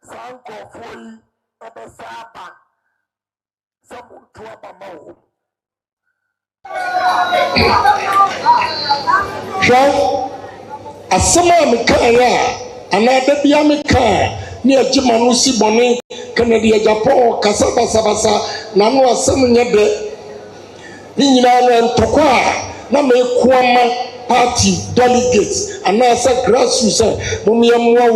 Sanko Fui, Abasaba, some to Abamo. Asama Mikaya, another Biamika, near Jimanusi Boni, Kennedy Agyapong, Kasaba Sabasa, Nano Asamunyade, Nina and Tokwa, Name Kwama party delegates, and I said grassroots, Mumiamwa,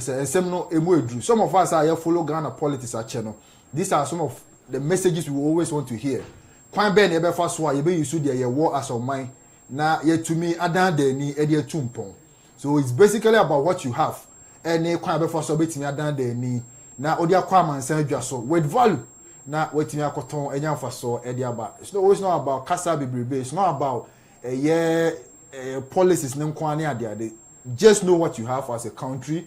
some of us are follow Ghana politics at channel. These are some of the messages we always want to hear. Kwan ben ebe fa so a ye be use the war as of mine. Na ye to me adan de ni e de tumpon. So it's basically about what you have. Any kwan ebe fa so betimi adan de ni na odi akwa mansan adwa so with value. Na wetimi akoton enya fa so e de aba. It's not about kasa bibribe. It's not about policies nem kwan ne ade. Just know what you have as a country.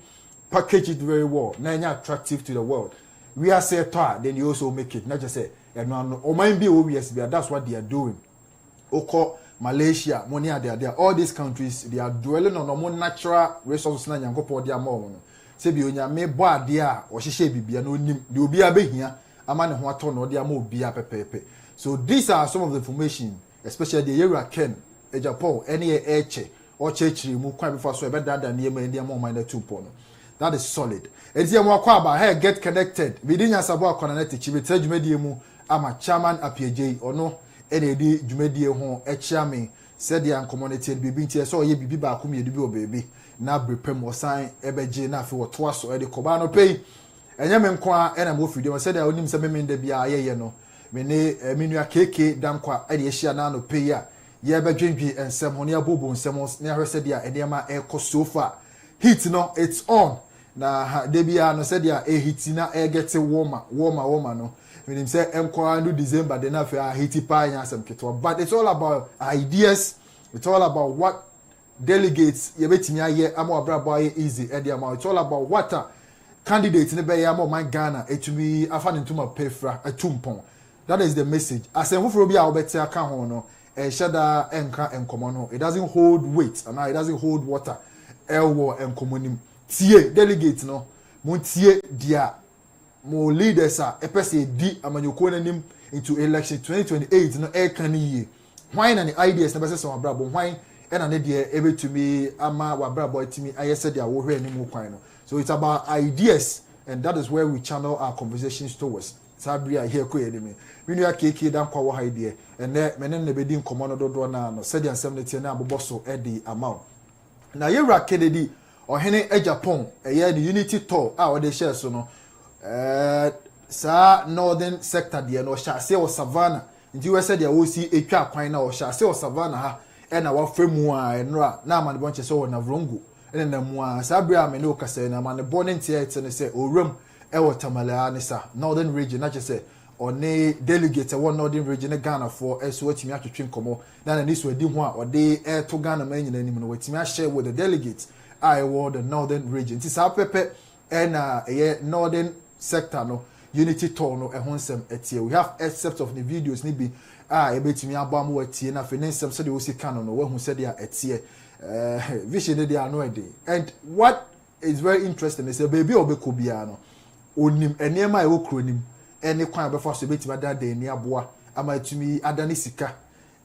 Package it very well. Na enya attractive to the world. We are say then you also make it. Not just say or mind be obvious, that's what they are doing. Oko Malaysia, money are there. All these countries, they are dwelling on more natural resources na nyankopo dia mo no. Se bi onya me bo adea o hihye bibia no nim. De obi abehia ama ne ho ato no dia ma obi apepepe. So these are some of the information, especially the area Kennedy Agyapong any eche or chechiri mu kwan before so e be dada ne ma dia ma mind 2 no. That is solid. Ezi mo akwa ba hey get connected. Bidinya sabo akona na techi betre dwumedie mu ama chairman apiejei ono ene di dwumedie ho echiame said ya community bibi ntie so ye bibi ba akomi edubi obebi na brepem osan ebeje na afi woto aso ede koba no pei enye me nko ena mo fidi o said ya onim se memende bia ayeye no me ne menua keke dankwa ede ehia na no pei a ye bedwendwi ensem ho ne abobo ensem ne ahwese dia ede ma ekosofa heat no it's on na debia no said ya heat na get warmer no meaning say enko December then after heat pa nya asem keto but it's all about ideas. It's all about what delegates ye betimi aye ama abrabo aye easy e dia ma. It's all about what candidates ne be ya ma Ghana etumi afa ntuma pefra atumpon. That is the message. Asem foforo bi a obeti aka ho no shada enka enkomo no it doesn't hold weight and it doesn't hold water elwo enkomonim tie delegate no mo tie dia mo leaders a epese di amanyoko nanim into election 2028 no e kan ye why na the ideas na be say wabrabo why e na ne de ebetumi ama wabrabo atimi ayese de awo hwe anim kwan no. So it's about ideas and that is where we channel our conversations towards. Sabria here ko enemy we no akeke dan kwa wo ha ide ene menen ne bedi nkomo no dodo na no said ansem ne tie na aboboso e di amount na yewra Kennedy Ohene Agyapong the unity tour we dey share so no sa northern sector there no sha se o savannah nti we said there wo si etwa kwan na o sha se o savannah ha e na wa fremu a enra na amane bonche so na vrongo ene na mu a sa bria me no kasa na amane bonin tie ne se owram e wo tamala ne sa northern region na che se one delegate one northern region Ghana for eso atimi atwetwe nkomo na ni so adi ho a ode to Ghana man nyina nim no watimi share with the delegates I the northern region. Ti sa pepe na northern sector no unity tour no ehonsem etie. We have excerpts of the videos ni bi ebetimi abam watie na fe nsem so de osi kan no we hu se de etie vision de ano ede. And what is very interesting is baby obeko bia no onim enema e wokronim ene kwan abefa so betimi adada eni aboa ama etumi adane sika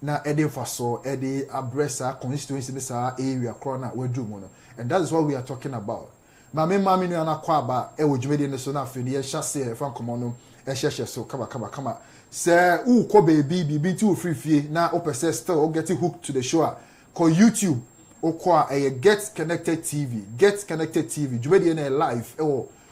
na ede faso ede abresa constituency ni sa area corner wedumo no. And that is what we are talking about. Mami no anakwa ba e wodwumede ne so na afeni ye hyase e fa nkomo no e hyehye so kama say ko baby bibi nti ofrifie na opese still o get hooked to the show call YouTube okwa get connected TV dwumede na live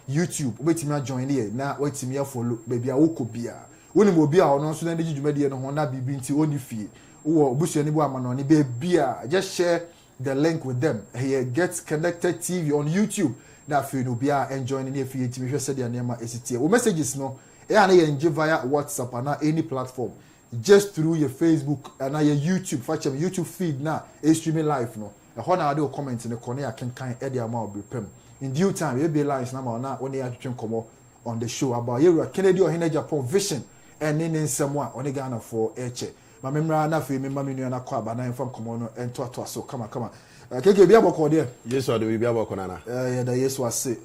YouTube obetimi join here na wetimi follow baby a woko bia woni mo bia ono so na de dwumede no ho na bibi nti oni fie wo obusuani bu amano ne baby a just share the link with them. Here gets connected TV on YouTube. That feel no be enjoying the free TV. Just said their name is or messages no. Enjoy via WhatsApp and any platform. Just through your Facebook and your YouTube. Fetch your YouTube feed now. Streaming live no. A honor do comment in the corner. I can Eddie amount be pem. In due time, you'll be live now. Now only I can come on the show about you. Kennedy Agyapong vision and then someone on the Ghana for Eche. My memory na fe me mami nua na kwa ba na enfam komo no ento so kama keke bia boko de Yesu ade bia boko na ya da Yesu ase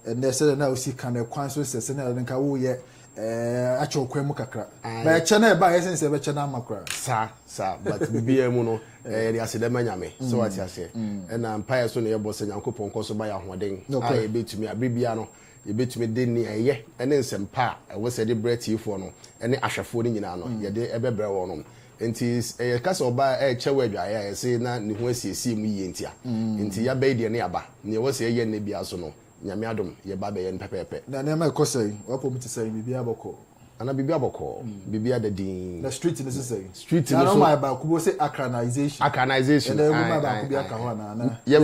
and say na osi kan e kwan so sese na nka wo ye acho kwan mu kakra ba eche na e ba yesen se be che na makra sa but bia mu no de ase de manyame so what you say na empire so na ye bo se Nyankopon ko so ba ya hoden e betumi abribia no ye betumi de ni eye ene nsempa e wo se de breath ifo no ene ahwefo ni nyina no ye de ebebre wo no nti kasa oba chewe adwa ya say na ne ho asiesie mu yie ntia nti ya be de ne aba ne wo se ye ne bia so no nyame adom ye ba be ye pepepe na ne ma ekosai wapo mti sai bibia aboko ana bibia aboko bibia da din the street ne say street ne so my ba kubo say acronization and ma ba kubia ka ho na ye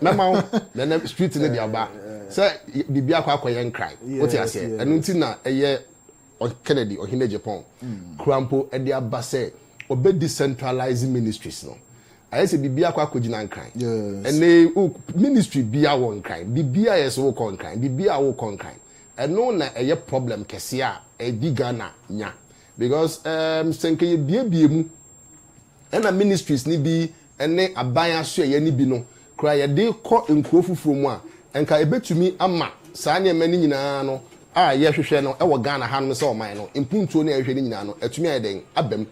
mema na street ne dia ba say bibia akwa ye nkran what you say enu nti na eye Kennedy Agyapong Krampo e dia ba say obe decentralizing ministries no I say bibia kwa kogina nkran ene ministry bia won nkran bibia yes wo kon nkran bibia wo kon nkran eno na eye problem kese a e diga na nya because senke ye bie mu ena ministries ni bi ene aban aso ye ni bi no kra ye de ko nkuo fufuro mu a enka ebetumi ama saa ne mani nyina no ye hwehwe no e wo Ghana ha no se o man no impuntuo na hwehwe ni nyina no etumi ayeden abem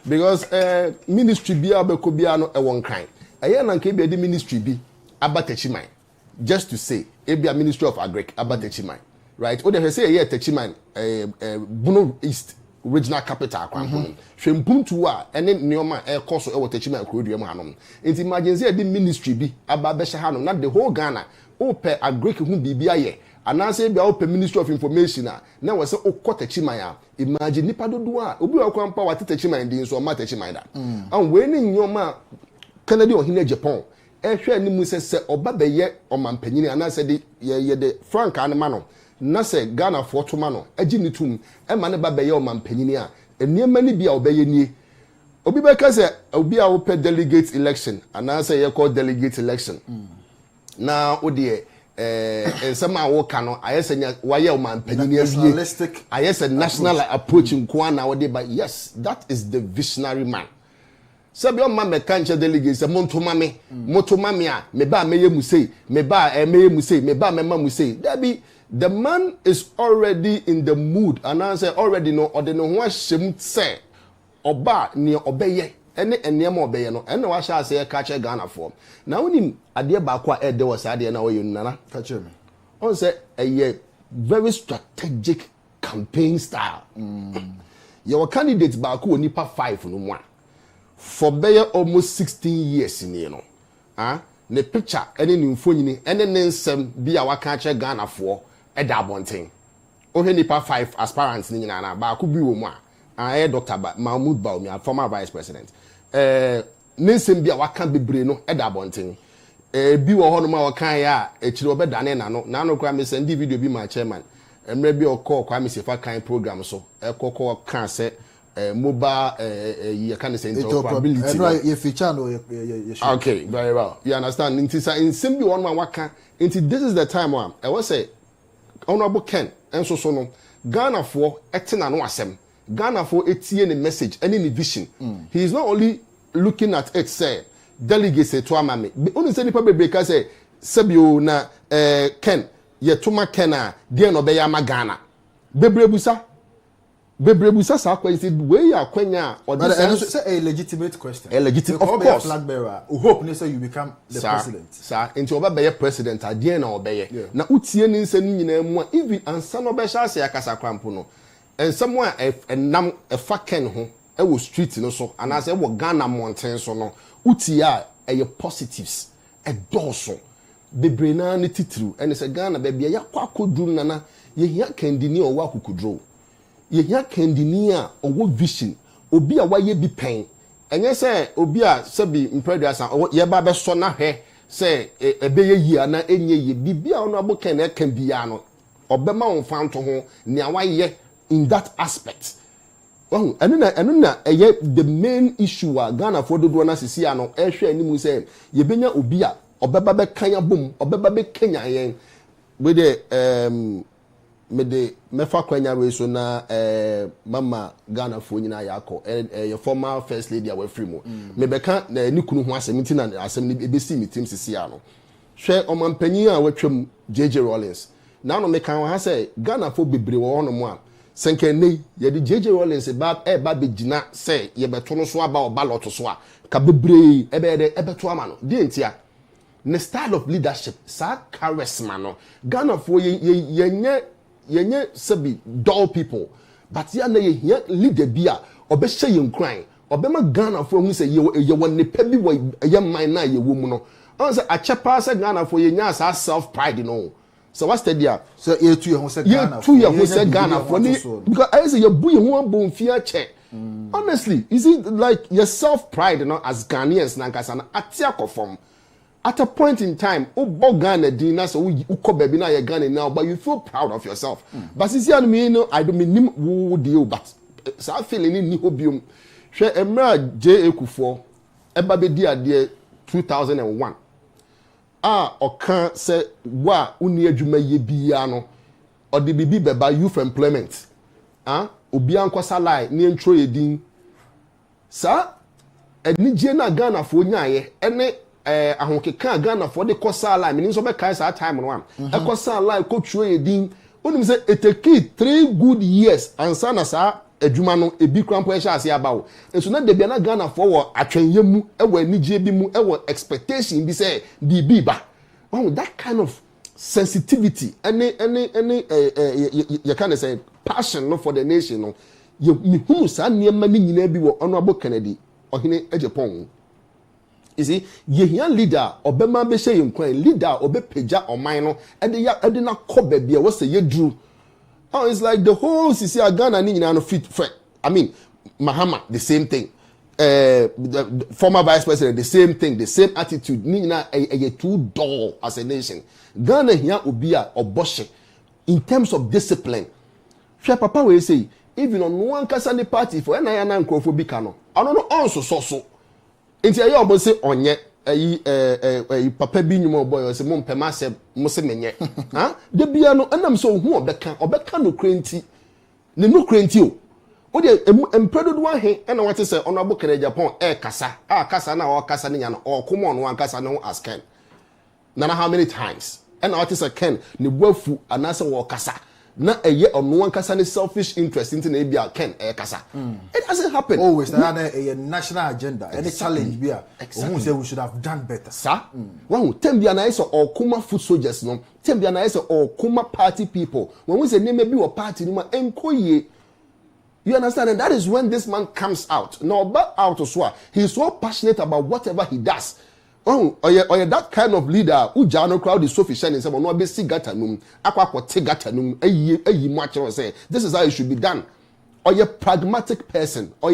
because ministry bia obeko bia no e won kan eye na nka bia di ministry bi abatachiman just to say ebia ministry of agric abatachiman right o de say eye tachiman Bono East regional capital kwampo hwempuntu a ene neoma e koso e wotachiman kroduam hanom enti imagine say di ministry bi ababehye hanom na the whole Ghana o pe agric hu bibia ye anase bia open ministry of information na we say okotachiman a imagine nipa dodo a obi akwampa watetachiman din so matachiman da an we ni nyoma Kennedy Agyapong hwe ni mu se obabeye omampanyini anase de ye de frank anema no na se Ghana for to ma no agi ni tum e ma ne babeye omampanyini a eniema ni bia obeye nie obi be ka se obi a open delegate election anase ye call delegate election na odie ensema wo kano ayesenya waye o man panini awie ayese national approach nko na wo de ba yes that is the visionary man sabi o ma me kanche delegate se monto mame a me ba meye musei me ba meye musei me ba mema musei there be the man is already in the mood and I say already no or the no ho ahyem se oba ne obeye ene enema obeye no ene wa sha ase ka che Ghana for na wonim ade ba kwa e de was ade na wo yunana ka che me on say a very strategic campaign style your candidate ba ko onipa 5 no mo for beye almost 16 years ni no ne picture ene ni mfonyini ene ne nsem bia waka che Ghana for e da bonten o he nipa 5 aspirants ni nyina na ba ko bi wo mu a Dr. Mahamudu Bawumia, former vice president. Ninsem bia waka bebre no e da bonten. Bi wo hono ma waka ya echiri obedane na no kwa me send video bi ma chairman. Emre bi okọ kwa me sefa kan program so. Ekoko kan se mobile you can say interoperability. Right, you feature no okay, very well. You understand? In simply one man waka into this is the time one. I was say honorable Ken enso so no Ghana for etina no asem. Ghana for etie ne message any ne vision. He is not only looking at it say delegates to amame. Only say nipa bebe ka say sebio na Ken ye tuma Ken a de no be ya ma Ghana. Bebrebusa sa question wey akwanya or this say a legitimate question. A legitimate of course. Flag bearer. We hope say you become the president. Sir, into oba be president ade na obeye. Na utie ni nsa nyina mu a even ansa no be sha se akasa kwampo no. And someone nam a fucking ho e wo street no so and as e wo Ghana mountain so no utia e positives e doso bebre na ne titru and say Ghana be ya kwakodum nana ye hia kandini o wa kokudro ye hia kandini a owo vision obi a waye bi pen enye say obi a sabi impreduasa ye ba be so na hwe say ebe ye yi ana enye ye bibia ono abokan na kan bia no obema won fanto ho ne awaye in that aspect. Oh, and the main issue Ghana for the do na sisi ano ehwe animu say ye benya obi a obeba be kanya bom obeba be kenya yen we the mefa kwanya we so na mama Ghana for nyina yakọ your former first lady a we free mo me beka na ni kunu ho asem nti na asem ni ebesi meeting sisi ano hwe omampanyin a watwam JJ Rollins na no me kan ha say Ghana for bebre wo no mo a senkene ye di JJ Rollins ba begina say ye beto no so aba obalot so a ka bebre ebeto ama no di entia ne style of leadership sa charisma no Ghana for yenye sabi dull people but ya na ye leader bia obehye ye nkran obema Ghana for hu say ye won ne pa bi wo ye man na ye wo mu no on say achepa say Ghana for ye nya sa self pride no so what's the deal so ye tu ye hu say Ghana for because I say ye bu ye hu abon fia che honestly is it like your self pride you know as Ghanaians na nkasa na atia kofom at a point in time o Ghana din na so u ko baby na ye Ghana now but you feel proud of yourself but since you know I don't mean wo deal but so I feel ni hobium hwe emra J Ekufo eba be di ade 2001 oka se wa uni adwuma ye bia no odi bibi beba youth employment obi ankosa lie ni entro yedin sa enije na Ghana fo nyaaye ene ahokeka Ghana fo de kosa lie mini so be kai sa time no am kosa lie ko tro yedin onim se it take 3 good years ansa na sa adwuma no ebi krampo e sha ase abawo enso na de bia na Ghana fo wo atwenye mu e wo anije bi mu e wo expectation bi say bibi ba that kind of sensitivity any you can say passion no for the nation no you hu sa niema ni nyina bi wo Honorable Kennedy Ohene Agyapong you see ye hian leader obema be hye nkwan leader obepeja oman no ede na koba bia wo say ye dru it's like the whole CC Ghana ni nyina no fit for I mean Mahama the same thing the former vice president the same thing the same attitude ni nyina a too dull as a nation Ghana here obi a oboshe in terms of discipline hwe papa we say even on one kasa ni party for na ya na nkrofo bi ka no ono no onso so enti aye obo say onye ayi papa bi nyumo boy say mo mpema se mo se menye ha de bia no enam so hu obeka no krenti ne no krenti o de empredo do ahe na wate say Honorable Kennedy Agyapong kasa kasa na o kasa ne nya no o come on one kasa no as Ken nana how many times and wate say Ken ne boafu anase wo kasa na eye ono one kasa ne selfish interest into na bia Ken kasa it doesn't happen always a national agenda any challenge bia who say we should have done better sir when tembia na iso okuma foot soldiers no tembia na iso okuma party people when we say name bi wo party no ma enkoye. You understand? And that is when this man comes out. Now, about out as well, he's so passionate about whatever he does. Or that kind of leader who Jano crowd is so efficient in some no be sigatanum, aqua tegatanum, a much say this is how it should be done. Or a pragmatic person, or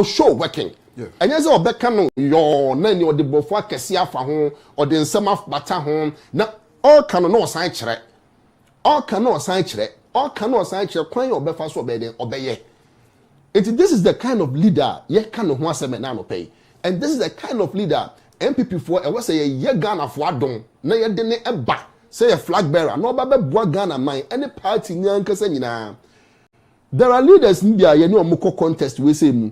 show working. Yeah. And yes, or becano your nanny or the bofwa kesia for home or the summer bata home. Now, all cannot sign chere. All cannot sign chere. All cannot sign your coin or befa so obey. This is the kind of leader ye can no one no pay. And this is the kind of leader MPP for I was say ye Ghana for don na ye de ne eba say a flag bearer no ba boa Ghana man any party ni ankasa nyina. There are leaders in there ye no moko contest we say mu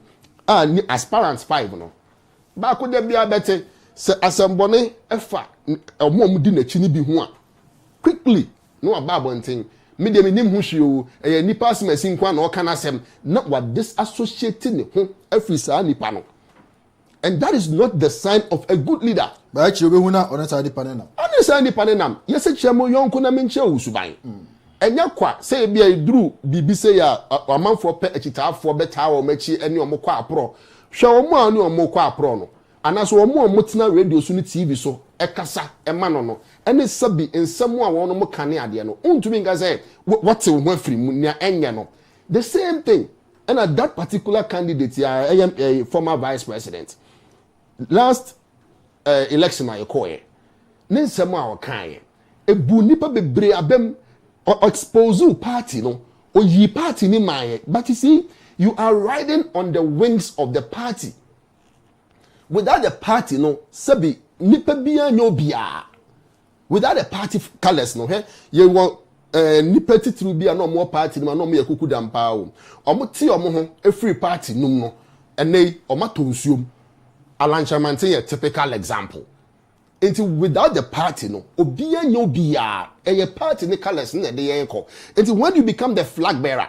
ni aspirants 5 no. Ba ko de bia bete say asembone efa omo di na chi ni bi ho a quickly no ababonten media minim hu hwio nipa asmasi nkwa na oka na asem na wa disassociate ne ho afisa nipa no and that is not the sign of a good leader ba chi obehu na onesa nipa ne nam onesa nipa ne nam yese chiamo yonko na menche usuban enya kwa say bia iduru bibi say ya amanfo pe akitaafo beta wo machi ene omokwa apro hwe omo ani omokwa apro no anaso omo tena radio so ni TV so ekasa ema no ene sabi ensemu a wono mo kane ade no untumi nga say what will ho afiri mu nia enye no the same thing and at that particular candidate a former vice president last election I koye ne nsemu a wokan ebu nipa bebre abem expose party no oyi party ni maye but you see you are riding on the wings of the party without the party no sabi nipa bia nyobia without the party colors no he ye won nipa titru bia no mo party no mo ye kuku dampa o omo ti omo ho a free party num no enei omo tonsuom alanchamantin ye typical example until without the party no obia nyobia a party ni colors na de ye ko until when you become the flag bearer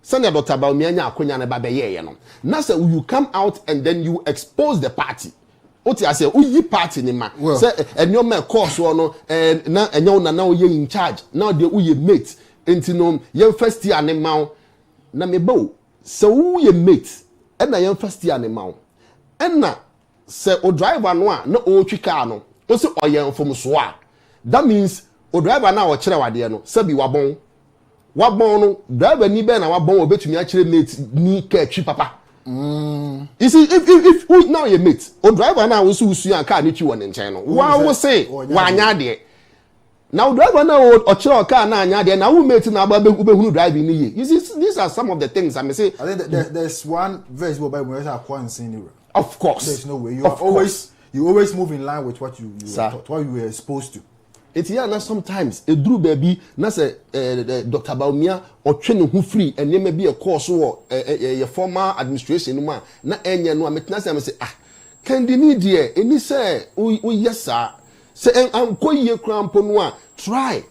Senator Dr. Bawumia nya akonya na ba be ye no na say you come out and then you expose the party oti ase uyi party ni ma say enyoma course no na enyo na wo ye in charge now dey uyi mate enti no ye first year ne ma na me bawo so wo ye mate ɛna yɛn first year ne ma wo ɛna sɛ o driver no a na o twi car no o se ɔyɛ mfomso a that means o driver na o kyerɛ wadeɛ no sɛ bi wabɔn no driver ni bɛ na wabɔn obetumi akyerɛ mate ni car twi papa you see if now you mate o driver na o so usu an car ni twi wɔ ne nkyɛn no wa wo se wa anya adeɛ now driver na o kyerɛ car na anya adeɛ na wo mate na aba hunu driving ni ye you see these are some of the things I may say. I think there's one verse where we have one scene. Of course. There's no way. You always move in line with what you were exposed to. It's here now sometimes a drew baby na say Dr. Bawumia or training who free and there may be a course or a former administration man na enye no ametna say can the need here any say yes sir say am ko ye krampo no a try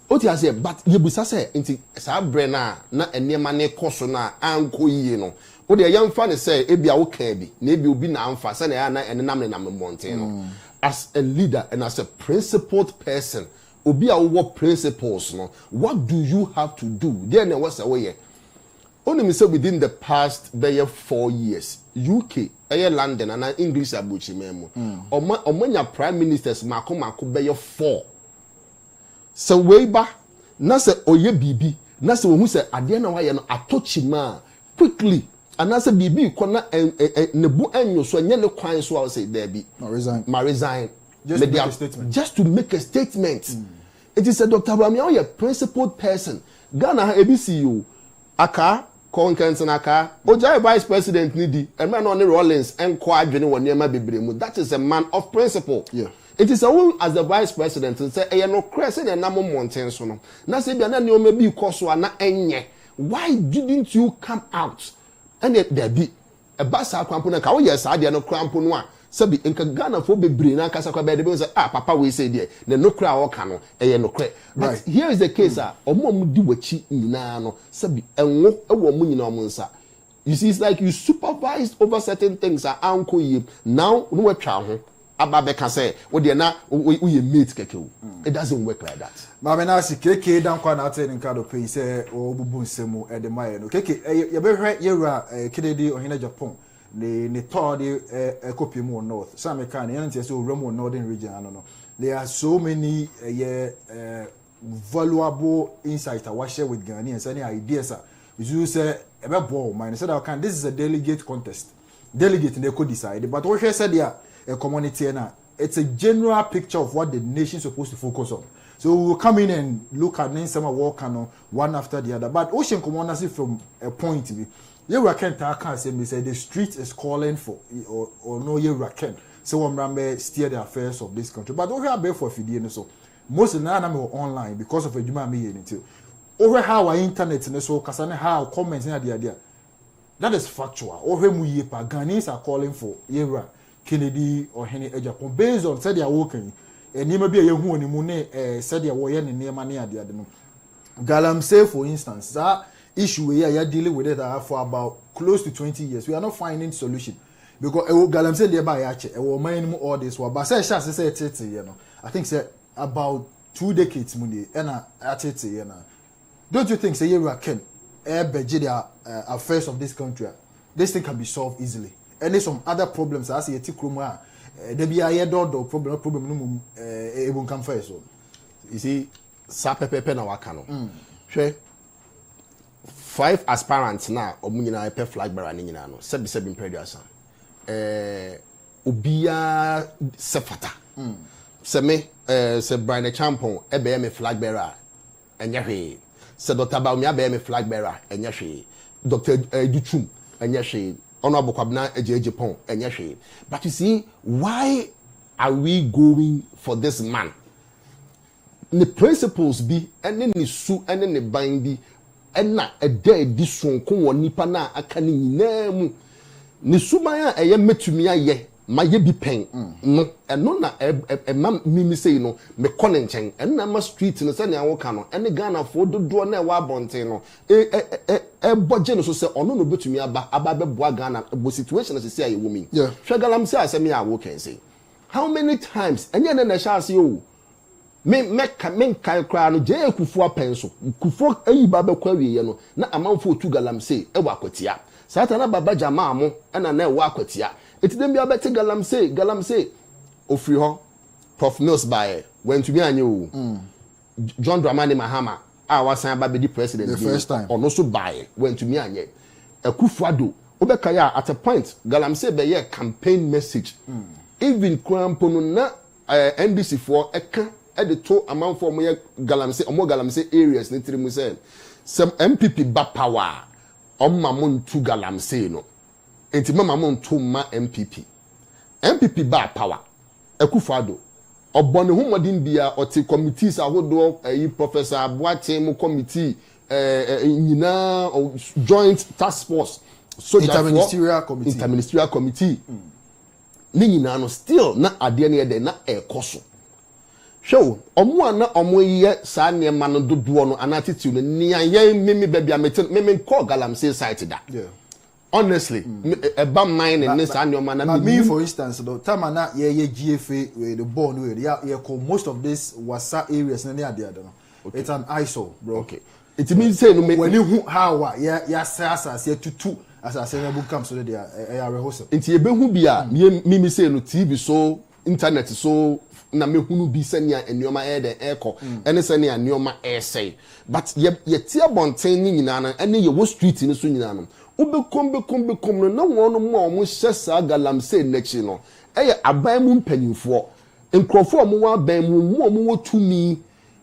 what you say but ye busa say nti sa bre na enema ne course na anko ye no o de yam fa ne say ebia wo kan bi na ebia obi na amfa say na na enenam ne nam monten no as a leader and as a principled person obi a wo principles no what do you have to do there na was away only me say within the past 4 years UK London and English abuchi memo omanya prime ministers mako be 4 so way back na say oye bibi na say wo hu say ade na waye no atochima quickly and as a BB kona nebu enyo so nye ne kwan so I say there be resign just to make a statement it is a Dr. Bawumia a principled person Ghana ABCU aka Konkensen aka Ojai vice president nidi and man on Rollins and Quadrini won near bebremu that is a man of principle it is a woman as the vice president and say no crescent and namo mountain so no na say bia na ne o mebi koso na enye why didn't you come out and there be a basa crampo na ka wo yes ade no crampo no a sabi enka Ghana fo bebre na kasa kwa be de say papa we say there na no kra wo ka no no kra but here is the case omo di wachi nyina no sabi enwo ewo mu nyina omo nsa you see it's like you supervised over certain things anko ye now no watwa ho ababe ka say wo de na we mate keke it doesn't work like that mama na si keke dan kwa na ten nka do pay say obubu nsemu e de maye no keke ye be hwe yewura Kennedy Agyapong ne third copy more north some can and say so remo northern region no there are so many valuable insights I share with Ghanaians any ideas you say ebe ball man said I can this is a delegate contest delegate they could decide but what said there a community na it's a general picture of what the nation is supposed to focus on so we'll come in and look at some work one after the other but ocean commoners from a point to be you can't say me say the street is calling for or no you can so I'm steer the affairs of this country but over here for fidie so most of them are online because of a juma me until over how our internet and so kasane how comments and the idea that is factual over mu yepa Ghanaians are calling for Yera Kennedy or Kennedy Agyapong based on said they are working and you may be a young one in said they were in near money at the other Galamsey for instance that issue we are dealing with it for about close to 20 years. We are not finding solution because Galamsey thereby actually many all this but say you know I think say about 2 decades mundi and you know don't you think say you can budget the affairs of this country this thing can be solved easily and there's some other problems as you take there be a problem no even come first you see sa pepe na waka no hwe 5 aspirants na omunyina pe flag bearer ni nyina no sebi mpredasa obia sefata se me se Brian Champon e be me flag bearer enya hwe se Dr. Bawumia be me flag bearer enya hwe Dr. Duchum enya hwe Honorable Kwabena Agyapong enya hwe but you see why are we going for this man the principles be and ni su and ni ban bi na eda edi sonko wo nipa na aka ni nyina mu ni sumaya eye metumi aye maye bi pen no eno na ma mimi sei no me kone nchen na ma street no se ne awoka no ene Ghana fo dodo na e wa bonten no boje no so se ono no betumi aba beboa Ghana bo situation no se aye wo mi hwe Galamsey asemi a wo ken say how many times enye na sha ase o me kai kra no je kufu apenso kufu ayi ba be kwa wiye no na amanfo tu galamsey e wa kwatia satana baba jama mo na e wa kwatia etidem bia beti galamsey ofri ho Prof Mills by when to be anyo John Dramani Mahama wasan ba be the president the first time or no so by when to me anye Akufuado obekaya at a point galamsey be ye campaign message even kwampono na NDC for eka the two amount for me galamsey areas ni tiri say some MPP ba power mamon to galamsey no enti mamon to ma MPP ba power Akufuado obone hu modin bia oti committees ahodo professor Abuate mo committee nyina joint task force so interministerial committee ni nyina no still na ade ne de na ekoso hwew omo ana omo ye sa ne ma no dodo no anatitude no nia ye meme bia me call galamsey site da honestly eba mine and this and your man me for instance the time na ye GFA the born we ye call most of this wasa areas na there no it's an ISO bro okay it means say no when you how ya say tutu as I say na come so there rehearsal nti ye be hu bia me say no TV so internet so na me hunu bi senia enioma de eko ene senia enioma say but ye tie bonten ni nyina na ene ye wo street ni so nyina no obekom no na wono mo omo hyesa galamsey nechi no eye aban mu mpanyimfo nkrofo omo wa aban mu omo wo tumi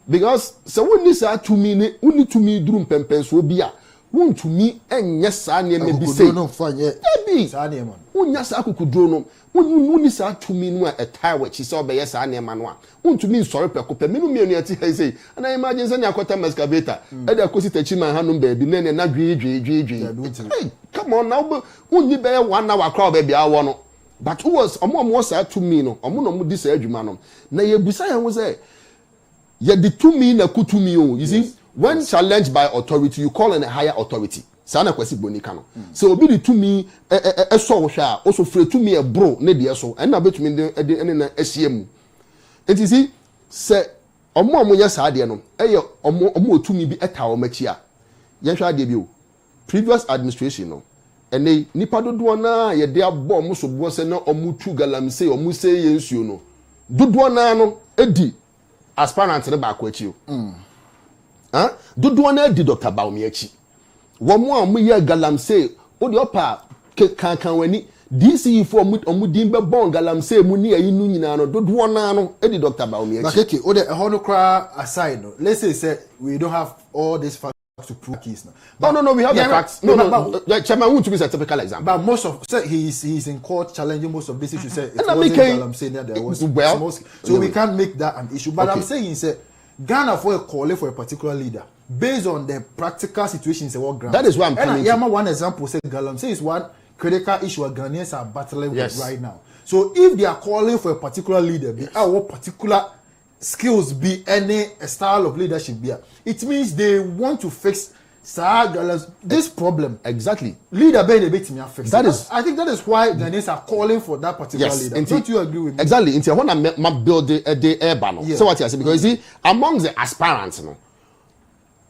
because se woni sa tumi ni uni tumi duru mpempenso bi a wontumi enye sa ne me bi sei no fanye ebi sa ne man wonya sa akukudro no woni sa tumi no a etai wachi se obeye sa ne man no a wontumi nsore pekope menu mienu ati ha sei ana imagine se ne akota excavator e da kosi tachi man hanom ba bi ne na dwi come on now wonni be 1 hour crowd ba bia wo no but who was omo sa tumi no omo no di sa adwuma no na ye busa ya wo se ye di tumi na kutumi o you see when challenged by authority you call on a higher authority sana kwesi bonika no so obi di tumi so wo hwa also free tumi e bro ne de so en na betumi de na asiemu enti si se omo nya sa de no eye omo tumi bi eta o machi a ye hwa de bi o previous administration no ene nipa dodo na ye de abo omo so bo se na omo tu galamsey omo se ye nsuo no dodo na no edi aspirant ne ba ko achi o dodo na edi Dr. Bawumia achi womo a mo ye galamsey o de opa kankan wani DC for omo din be bon galamsey mu ni ayi nu nyina no dodo na no edi Dr. Bawumia achi okay o de hono cry aside no let's say we don't have all this facts to prove keys now. No, we have the facts. No. Chairman won't to be a typical example. But most of he's in court challenging most of this issue. Say it wasn't saying that there was so we can't make that an issue. But okay. I'm saying say Ghana for a calling for a particular leader based on the practical situations in what ground. That is why I'm coming. And one example say Galamsey is one critical issue Ghanaians are battling with right now. So if they are calling for a particular leader, what particular skills be any style of leadership be, it means they want to fix this problem. Exactly. Leader be a bit me fix. That is, I think that is why Ghanaians are calling for that particular leader. Don't you agree with me? Exactly. Until when I build the air banner. So what you say, because you see among the aspirants no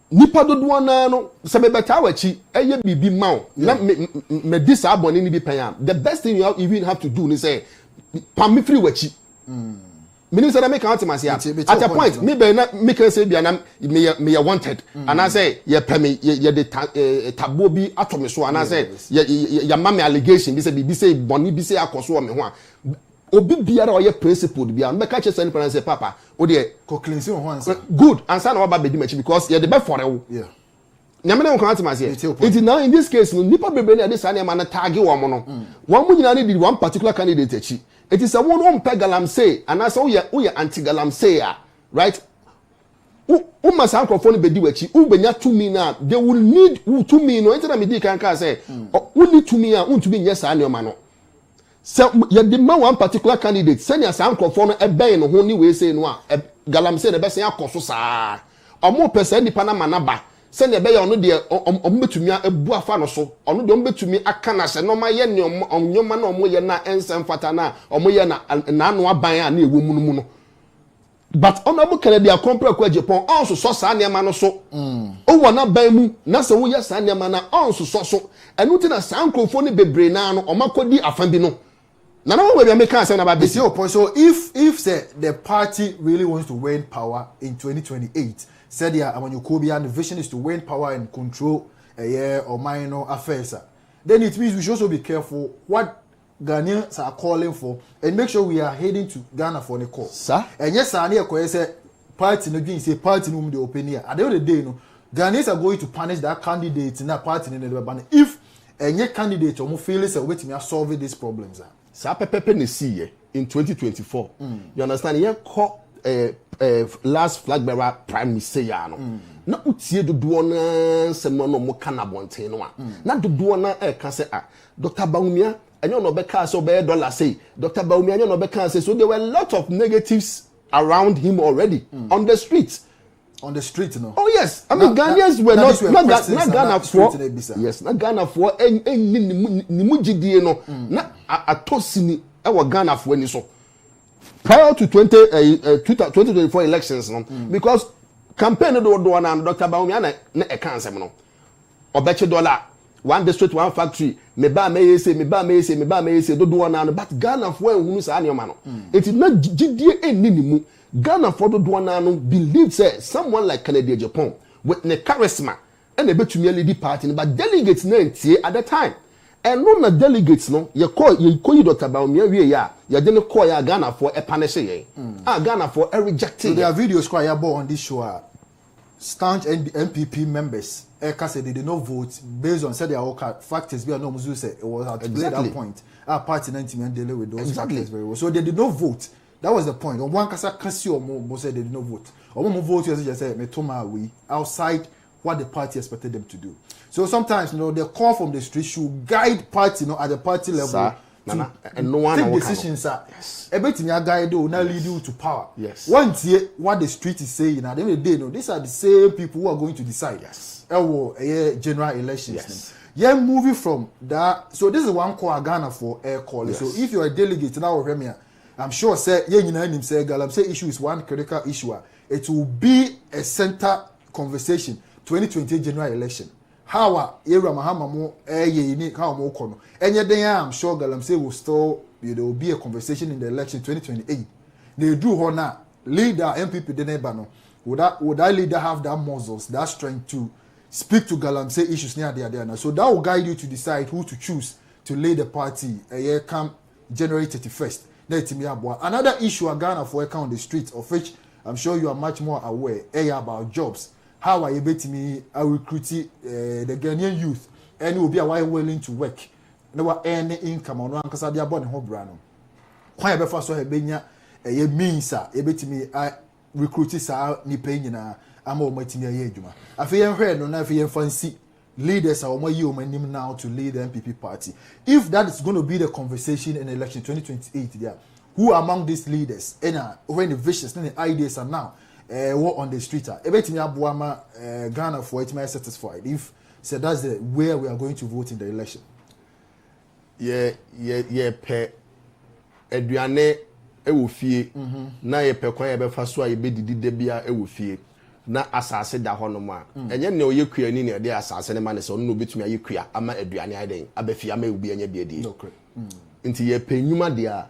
nipa dodo na no se be beta wachi eye bibi ma na me dis abone ni bi pen. The best thing you even have to do is say pam free wachi. Meaning say make out at a point me be na me can say bia na me wanted and I say ye pay me ye the tabo bi atomi so and I say ye mama allegation bi say boni bi say akoso me ho a obi biara o ye principled bia me ka che say no say papa o de ko cleanse ho answer good answer na oba bedi machi because ye the be for you yeah nyame na ko atema say it now in this case no nipa bebe na dey say na ma na tag wo mo no wo mo nyina need one particular candidate achi. It is a one on galamsey and as we are anti galamsey right must have phone bedi wachi benya 2 million they will need 2 million no enter na me di kan say we need 2 million to be yes anyoma no so you demand one particular candidate send your sound phone e ben no ho ni we say no a galamsey na be say akoso saa omo person di panama na ba send the be ono de ombetumi abu afa no so ono de ombetumi aka na se no ma ye ne onyoma na omo ye na ensem fata na omo ye na no aban a na ewo mu no but honorable Kennedy Agyapong Japan also so saa nneɛma no so o wɔ na ban mu na sɛ wo yɛ saa nneɛma na also so ɛno ti na saa nkrofo ne bebre na no ɔmakɔdi afa bi no na wo we make answer na ba be so if the party really wants to win power in 2028 said Amanyukobia and the vision is to win power and control or minor affairs, then it means we should also be careful what Ghanaians are calling for and make sure we are heading to Ghana for the call. Sir? And yes, I say party no green say party no the open here. At the end of the day, no Ghanaians are going to punish that candidate in that party in the ban. If any candidate or feelings are waiting to solve these problems. Sir, Pepe ne see in 2024. You understand? You call last flag bearer prime minister ya no. Na utie dodo na semno no mo kana bonten no a. Na dodo na e ka say Dr. Bawumia enyo no be ka say $1 say Dr. Bawumia enyo no be ka say so there were a lot of negatives around him already on the streets. On the street, no. Oh yes, I mean Ghanaians were not Ghana for yes, not Ghana for ni mujidie no na atosini e wo Ghana for ni so prior to 2024 elections no because campaign do na Dr. Bawumia na e kan asem no obeche dollar one district one factory me ba me say do na but Ghana for ehunu sa ne ma no it is not gidie eni ni mu Ghana for the Duanano believed say someone like Kennedy Agyapong with the charisma and a betumi lead party, but delegates no at the time. And no delegates no, you call Dr. Bawumia we ya didn't call ya Ghana for a punish Ghana for a rejecting. So there are videos quite on this show. Staunch MPP members, say they did not vote based on said their factors. We are no Muzu say it was at that point. Our party 90 men dealing with those factors very well. So they did not vote. That was the point. On one kasa kasi or said they did not vote. Or more vote just say metoma we outside what the party expected them to do. So sometimes the call from the street should guide party at the party level. Sir, and no one take decisions, sir. Everything you guide will not lead you to power. Yes. Once what the street is saying, at the end of the day, these are the same people who are going to decide. Yes. General elections. Yes. Yeah, moving from that. So this is one call Ghana for air calling. Yes. So if you are a delegate now, Remia, I'm sure say issue is one critical issue. It will be a center conversation 2020 general election. How era Mahamudu how more kono. And yet I'm sure Galamsey will still be a conversation in the election 2028. They do honor leader MPP Denebano. Would that leader have that muscles, that strength to speak to Galamsey issues near there? So that will guide you to decide who to choose to lead the party a year come January 31st. Another issue Ghana for work on the streets, of which I'm sure you are much more aware, about jobs. How are you betting me? I recruit the Ghanaian youth, and will be willing to work. No any income on one because I born in Hobrano. Why ever first so benya a means a betting me? I recruit sa ni paying na I'm all waiting a year. I feel heard no if fancy. Leaders are now to lead the MPP party. If that is going to be the conversation in election 2028, who among these leaders when the visions and the ideas are now what on the street Ghana for it may satisfied if so that's the where we are going to vote in the election. Pe aduane e wo fie na ye pe kwan ye be fa so a ye be didi de bia e wo fie na asase da ho no ma enye ne oyekua ni ne de asase ne ma ne so no betumi ayekua ama aduane aden abafi ama obi anya biedi nti ye penyuma de a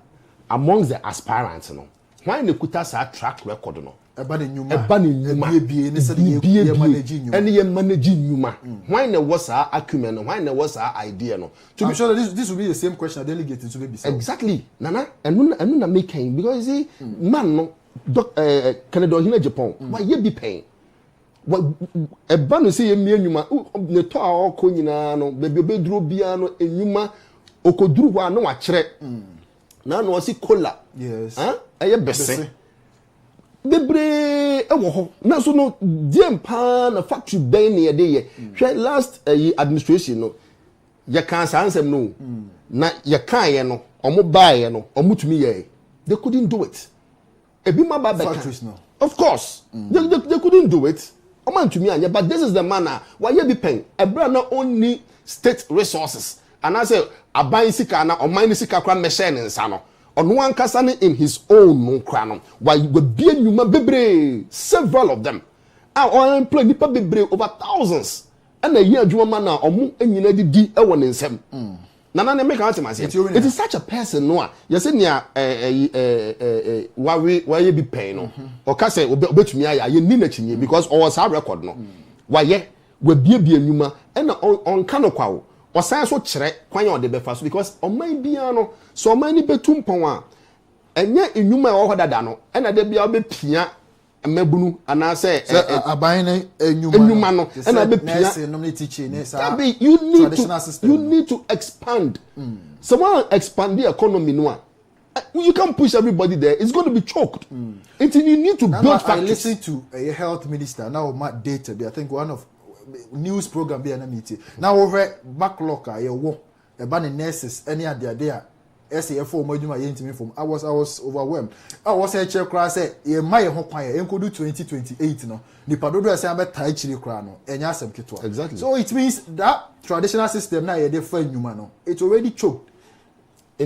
among the aspirants no why ne kuta sa track record no eba ne nyuma bie ne se ye manage nyuma why ne was our acumen no why ne was our idea no to be sure this will be the same question delegate to be exactly nana enu na making because see man no Kennedy Agyapong why ye be paying what eba no say ye me nyuma ne to a okọ nyina no be beduro bia no enyuma okoduru ho a no wa kire na no si cola yes eye bese bebre ewo ho na so no diem pa na factory ben ne de ye hwe last administration no ye kan sansem no na ye kan ye no omo baaye no omutumi ye they couldn't do it factories now. Of course, they couldn't do it. But this is the manner why you be paying. A brand not only state resources, and I say a buying sika na or mine sika kwan machine in sano. ono ankasa ne in his own no kra no wa be nyuma bebre several of them on employ nipa bebre over thousands and a year adwuma na omo enyina didi e wo ne nsem nana ne make out myself it is such a person no you say nia why be pain no o ka say obetumi aya ye ni na chinye because o was our record no why we bie nyuma and on kano kwawo o san so kire kwan o de be fa so because o man bia no so o man ni betum pon a enye nyuma e wo hodada no and de bia obepia mabunu ana say aban enyuma no and abepia you need to expand someone expand the economy no you can't push everybody there it's going to be choked until you need to build factories. I listen to a health minister now my data I think one of news program be an meeting now over backlog a wo e ba nurses any ade there SAFO moduma yentimi from I was overwhelmed. I was a check class say ye my ho kwan ye enkodu 2028 no nipa dodo ase am tai chiri kra no enya asem ketwa. Exactly. So it means that traditional system na ye dey fa nyuma no it's already choked.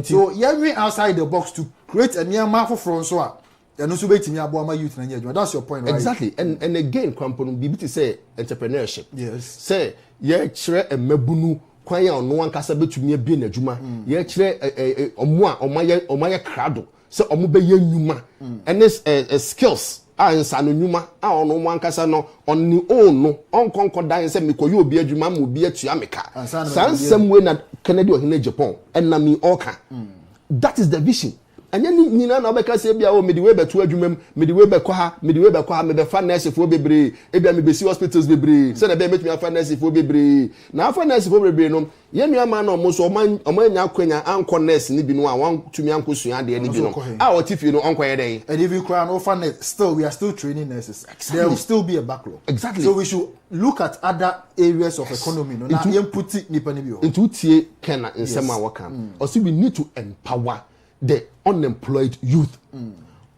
So you outside the box to create a near map for so a and also betimi abo ama youth na nyadwa. That's your point, right? Exactly. And again kwampono bibiti say entrepreneurship. Yes. Say ye kire emabunu kwan ya ono ankasa betumi abi na adwuma ye kire omo a omaye krado se omo be ye nyuma and skills a insano nyuma a ono mo ankasa no oni own no onkonko dan se mekoye obi adwuma ma obi atua meka sansem we na Kennedy Agyapong and na me oka that is the vision. Anya nyina na obeka se bia o mede we beto adwumam mede we bekọ ha me be fa nurse fo bebre e bia me be si hospitals bebre se na be metumi afa nurse fo bebre na afa nurse fo bebre no ye nua ma na omo so omanya kwanya anko nurse ni bi no a wan tumi anko sua de ni bi no a o tifi no onko ye dey and if you cry no fa nurse still we are still training nurses. Exactly. There will still be a backlog. Exactly. So we should look at other areas of economy no na yem put nipa ni bi o into tie ken na nsema wakam also we need to empower the unemployed youth.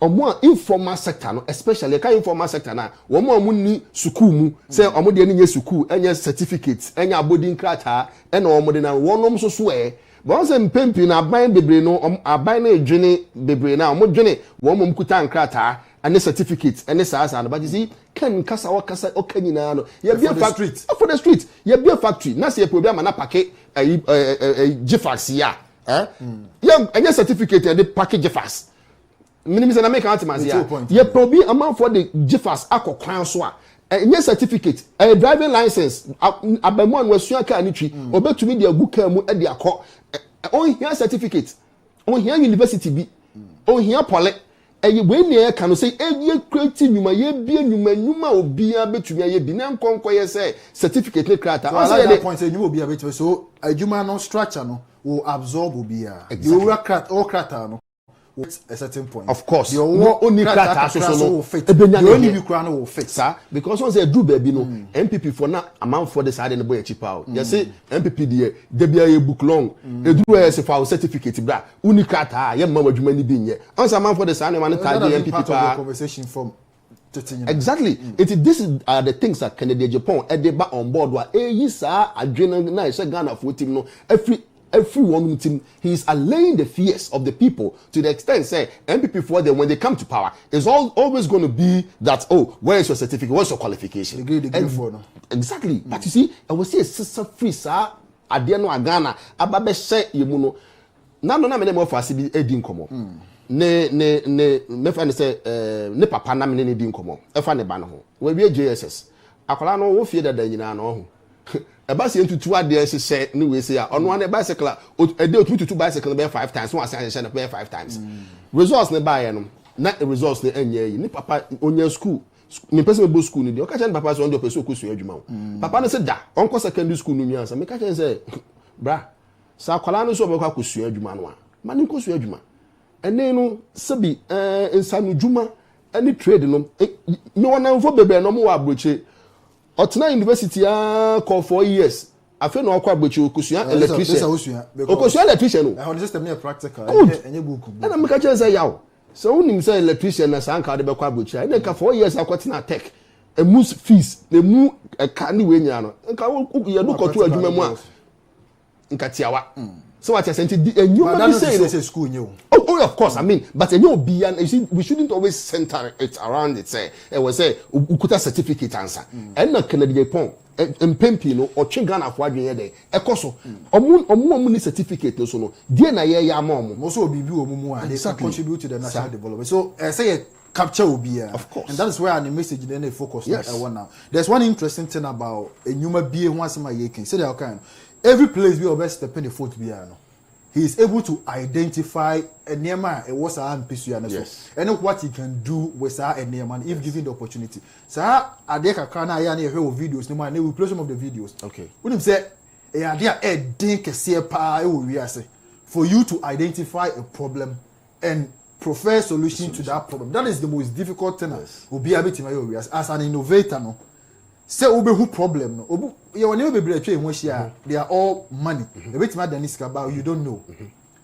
Omo informal sector no especially ka informal sector na omo ni school mu say omo de nye school enye certificates enye abodin krata ena omo de na wonom so so but once mpempi na aban bebre no aban na edwene bebre na omo dwene womo mkuta krata and certificates and sa but you see kan kasa wakasa okanyina no ye be factory for the street ye be factory na say problem na pake GFAS ya yeah, and your certificate and the package fast. Minimum na make out mazia. You probably amount for the GFAS akọ kwan so a. And your certificate, a driving license, abemon we sua ka anitwi, obetumi de agu ka mu e de akọ. On here certificate. On here university bi. On here pole. E we ne ka no say e create nyuma ye bie nyuma obia betumi aye bi na nkonko ye say certificate ne krata. So I like that point say nyuma obia betumi so adwuma no structure no will absorb obia. Exactly. You will crack all krata no at a certain point. Of course. The only krata so will fit. The only krata will fit. Sir, because once they do baby no MPP for now amount for the side and boy cheap out. You say MPP dey be a book long. They do as for certificate bra. Only krata ye ma wadwuma ni bi nye. Once amount for the side man tag the MPP pa conversation from exactly. This are the things that Kennedy Agyapong edeba on board wa yi sa adwene na e Ghana for team no everyone team he is allaying the fears of the people to the extent say MPP for them when they come to power is always going to be that where is your certificate, what's your qualification, degree for no exactly but you see I will say a sister free sa ade no Ghana ababe she yemu no na no na me mo fa asibi edi nkomo me fa ne say ne papa na me ne di nkomo e fa ne ba no ho we wie JSS akola no wo fie dada nyina no ho eba se ntutu ade hye ne we say ono na bicycle e dey otutu bicycle be 5 times one say hye be 5 times results ne ba ye no na results ne anya yi ne papa onya school me person be school ni de o ka chen papa so on de person ko su adwuma papa no say da onko secondary school no nyansa me ka chen say bra sa akola no so be kwa ko su adwuma no a ma ne ko su adwuma ene no sabi insanu dwuma any trade no me wona mfo bebe no mo wa abroche Otna University call 4 years. I feel no kwa bwechi okusua electrician. Okusua electrician no. How the system near practical. Enye book. Na me ka che say yawo. So unim say electrician na san ka de be kwa bwechi. Na ka 4 years akwatena tech. E mu fees, e mu ka ni we nya no. Nka ye do koto adwuma mu a. Nka tiawa. So what I said, and you might say school new. Oh, of course. I mean, but you be and you see, we shouldn't always center it around it. Say, it was say, ukuta certificate answer. And not Kennedy Agyapong, and Pempino or Chingana for one day. A coso, or certificate also no. Dear na ya mom, also be you and they contribute to the national development. So I say capture will be of course, and that is where the message then they focus. Yes, one now. There's one interesting thing about a human being once in my year. Say that kind. Every place we always step in the foot piano. He is able to identify a Nema, a was a piece, yes, and what he can do with a Nema if given the opportunity. So, I deka kana ya ne hear videos, no man, we play some of the videos. Okay. When him say, a idea a dink a sepa, for you to identify a problem and prefer solution to that problem. That is the most difficult thing. Yes. Will be able to as an innovator, no. Say ube who problem no obu you will never be able to they are all money the bit matter than about you don't know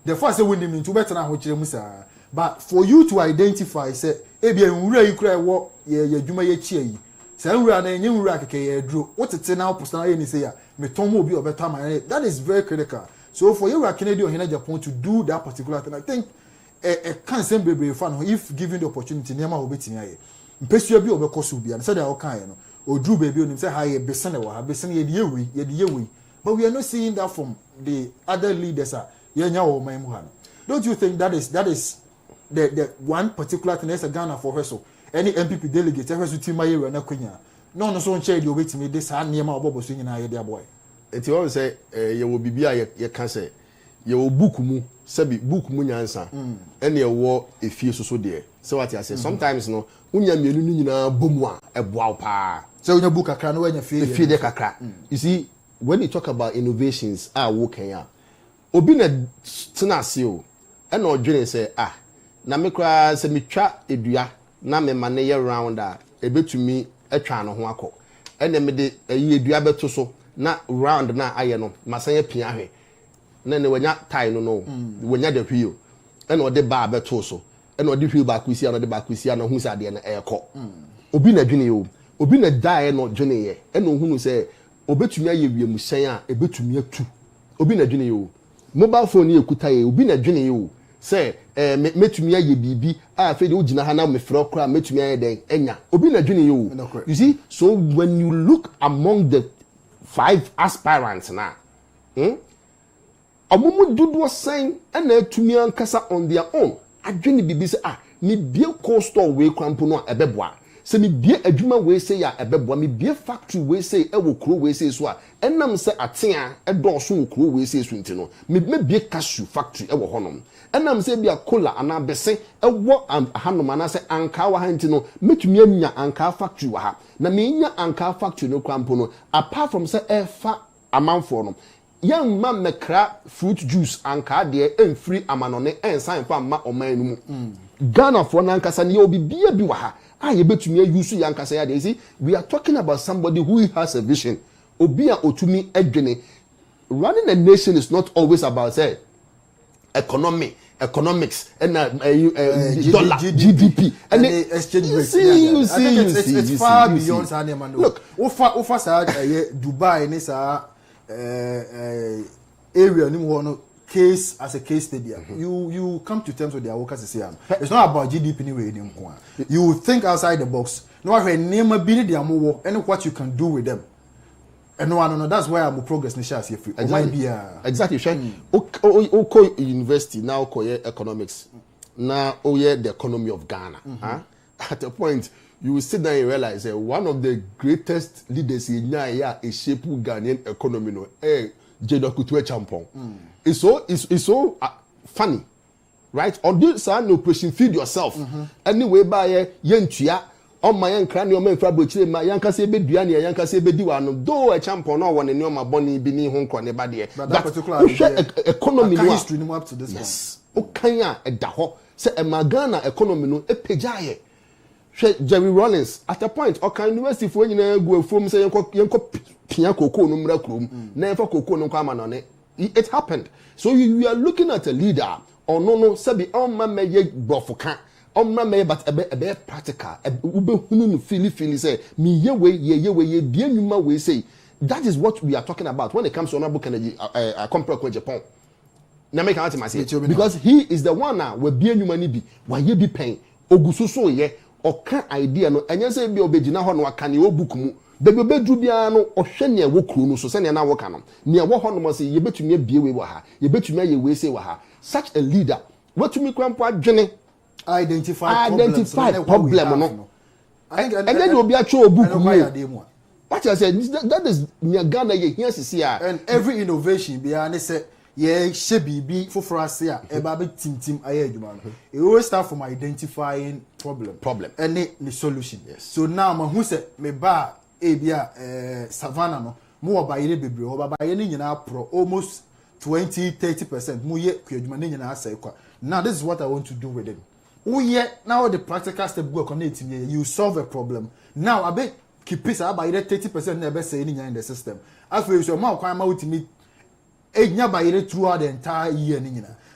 the first say when them to better na ho kire musa but for you to identify say e bia nwura yi kura wo ye dwuma ye chie yi say nwura na enye nwura keke ye dro what it now person ye ni say ya me ton mo obi obeta man that is very critical. So for you Kennedy Agyapong to do that particular thing, I think a can same baby fan if given the opportunity near my obetimi aye mpesua bi obekoso bia say they all kan no or Drew baby on him say hi besenewa besene ye but we are not seeing that from the other leaders don't you think that is the one particular thing as a Ghana for her so any MPP delegate her so team mayor na kwenya no so nche dey obet me this hand niam obobo so nyina ye dia boy enti always say ye wo bibia ye kan say ye wo book mu sabi book mu nyansa ene ye wo efie so de say what I say sometimes no unya mienu ni nyina bomu a eboa pa. So when you book a can when you feed the kakra. You see, when you talk about innovations, working ya. Obi na tenase o. E na odwene say na me kra se me twa edua na me mane ye round a ebetumi atwa no ho akọ. E na me de edua beto so na round na aye no masan ye pia hwe. Na ne wanya tie no wanya de hwio. E na ode ba beto so. E na ode hwio ba kwisia na de ba kwisia na hu sa de na ekọ. Obi na dwene yo. Obi na die no dwene ye e no hunu se obetumi aye wiemu sen a ebetumi atu obi na dwene ye mobile phone ye kuta ye obi na dwene ye se metumi aye bibi a fe de ogina ha na mefro kra metumi aye den enya obi na dwene ye you see, so when you look among the 5 aspirants na omumu dodo sen e na atumi ankasa on their own adwene bibi se me bie cold store we krampo no ebeboa se me bie adwuma we say ya ebeboa me bie factory we say e wo kro we say so a enam se atea e do so wo kro we say so ntino me bie cashew factory e wo honom enam se bia cola ana bese e wo hanom ana se anka wa ha ntino metumi anya anka factory wa ha na me nya anka factory no krampo no apart from say e fa amanfo no young man mekra fruit juice anka de emfiri amanone ensan fa ma oman no mu Ghana for nankasa ne obi bia bi wa ha ye betumi use yankasa ya dey. See, we are talking about somebody who has a vision. Obi a otumi edwene. Running a nation is not always about say economics and dollar GDP and the exchange rate. You see, it's far beyond Sanemando. Look, ofa sa Dubai ni sa area ni mo case as a case study. You come to terms with their workers say it's not about GDP anyway. You think outside the box. No, I name a billion their more and what you can do with them. And no, that's why I'm a progress in shares here. Exactly. Oko university now economics. Now the economy of Ghana. At a point you will sit down and realize that one of the greatest leaders in Ghana is shape Ghanaian economy. No, Kennedy Agyapong. It's so funny, right? On this side, operation feed yourself. Anyway, by yentua on my crani or my fabric, my yanka say be duani, yanka say be diwan. Though a champion or one in your bonny beneath Hong Kong, but that particular economy history up to this. Yes, Okanya a daho say a Magana economy no a pejaye. Jerry Rollins at a point, Oka University for you go from say yanko pia cocoa no miraculum, never cocoa no come on it. It happened. So you are looking at a leader or no sabi on my may brofoka on my may but a bit practical ube feel say me ye way bien you way say that is what we are talking about when it comes to Honorable Kennedy Agyapong. na make out my say because he is the one now we be anyuma ni bi wa ye bi pen oguso so ye oka idea no enye say bi obegina ho no aka ne obuku mu bebe bedru bia no ohwe ne wo kuro no so se ne na wo ka no ne wo ho no mo say ye betumi abie we wa ha ye betumi aye we say wa ha such a leader watumi kwampo adwene identify problem no and then you be a show obuku mu what I said that is Ghana ye here see and every innovation be an say yeah shebi be for us here eba be tim aye adwuma no it always start from identifying problem and the solution. Yes. So now who say me ba e bia savannah no mo ba yire bebre o ba ye ni nyina pro almost 20-30% mo ye kwadwuma ni nyina asai kwa. Now this is what I want to do with them. Oh yeah, now the practical step go connect you solve a problem. Now I be keep peace about 30% never say in the system. After so ma kwan ma ultimate enya by throughout the entire year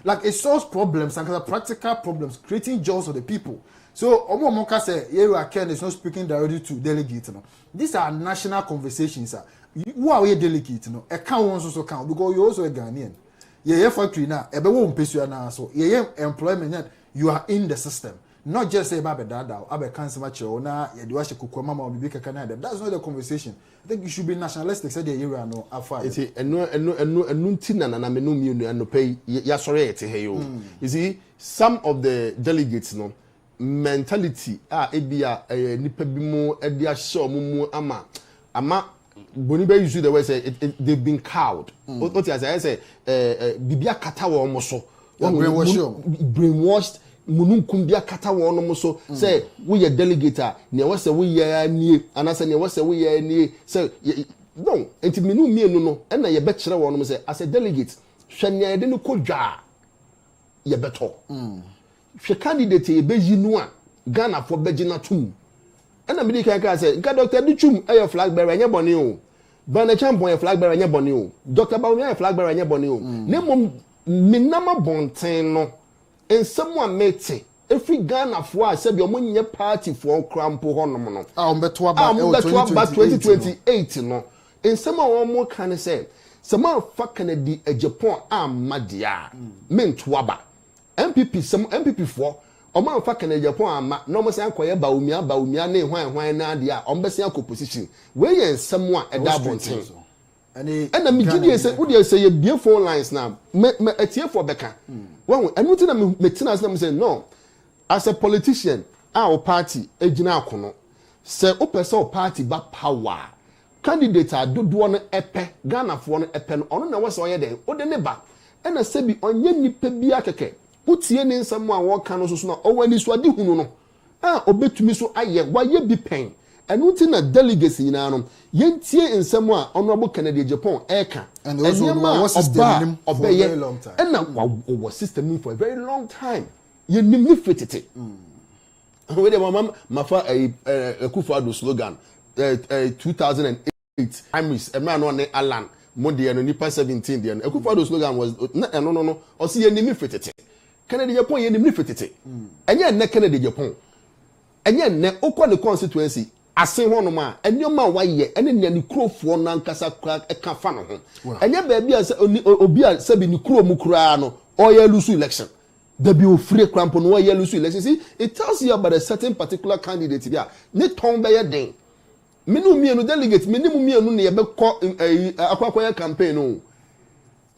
like it solves problems and practical problems creating jobs for the people. So omo monka say you are Ken is not speaking directly to delegates no. These are national conversations. Who are we delegates no? E can one so count because you also a Ghanaian. Ye factory na ebe wo mpesu na so ye employment you are in the system. Not just say about dada, about cancer match or na you wash kukuma or bibi Canada. That's not the conversation. I think you should be nationalistic. Say the area no afar. You see, no tina na me no mu no pay ya sorry ete he yo. You see, some of the delegates no mentality ebia nipa bi mu e dia show mu ama boni be use the way say they've been cowed. What I say bibia kata wo mo so. Brainwashed mununkum bia kata wo no so say we ye delegate ne we say we ye nie anase ne we say we ye nie say no enti menu mienu no na ye be kire wo no say as a delegate hwanya de no kodwa ye beto hwe candidate ye beji no a Ghana for begina tum na me di kan say nka Dr. Dichum e flag bearer nya bone o Bana Champion ye flag bearer nya bone o Dr. Bawumia ye flag bearer nya bone o ne mom minama bonten no and someone made every Ghana for said your money party for crampo honom no. Beto about 2028 no. And someone more can say someone fuck Kennedy Agyapong madia men twaba MPP some MPP for o man fuck Kennedy Agyapong no mo say akoye Bawumia na hwan na dia o mbese opposition we yen someone e da bonten. And me gidi say wo dey say ye bie phone lines now me etie for beka when enu ti na me tina say say no as a politician our party ejina akono say o person o party ba power candidate adodo no epe Ghana fo no epe no ono na wo say o ye den o de ne ba e na se bi onye nipa bi akeke utie ne nsam a wo ka no so na o wani so ade hunu no obetumi so aye wa ye bi pen enu ti na delegacy na no yentie nsam a honorable Kennedy Agyapong eka and also was system for a very long time and now was system for a very long time you nim fitete we dey mama mafa Akufo-Addo slogan 2008 Imis emra no ne Alan mode no nipa 17 dey no Akufo-Addo slogan was no o si ye nim fitete Kennedy Agyapong ye nim fitete enye ne Kennedy Agyapong enye ne okọ ne constituency asen honom a enyoma waye ene ne nikrofo na nkasa kra eka fa no ho enye ba bia obi a sabi nikro mu kra no oya lusu election da bi ofire krampo no oya lusu election see it tells you about a certain particular candidate bia ne ton be ye den menu mienu delegate menu mienu ne ye be ko akwakoya campaign no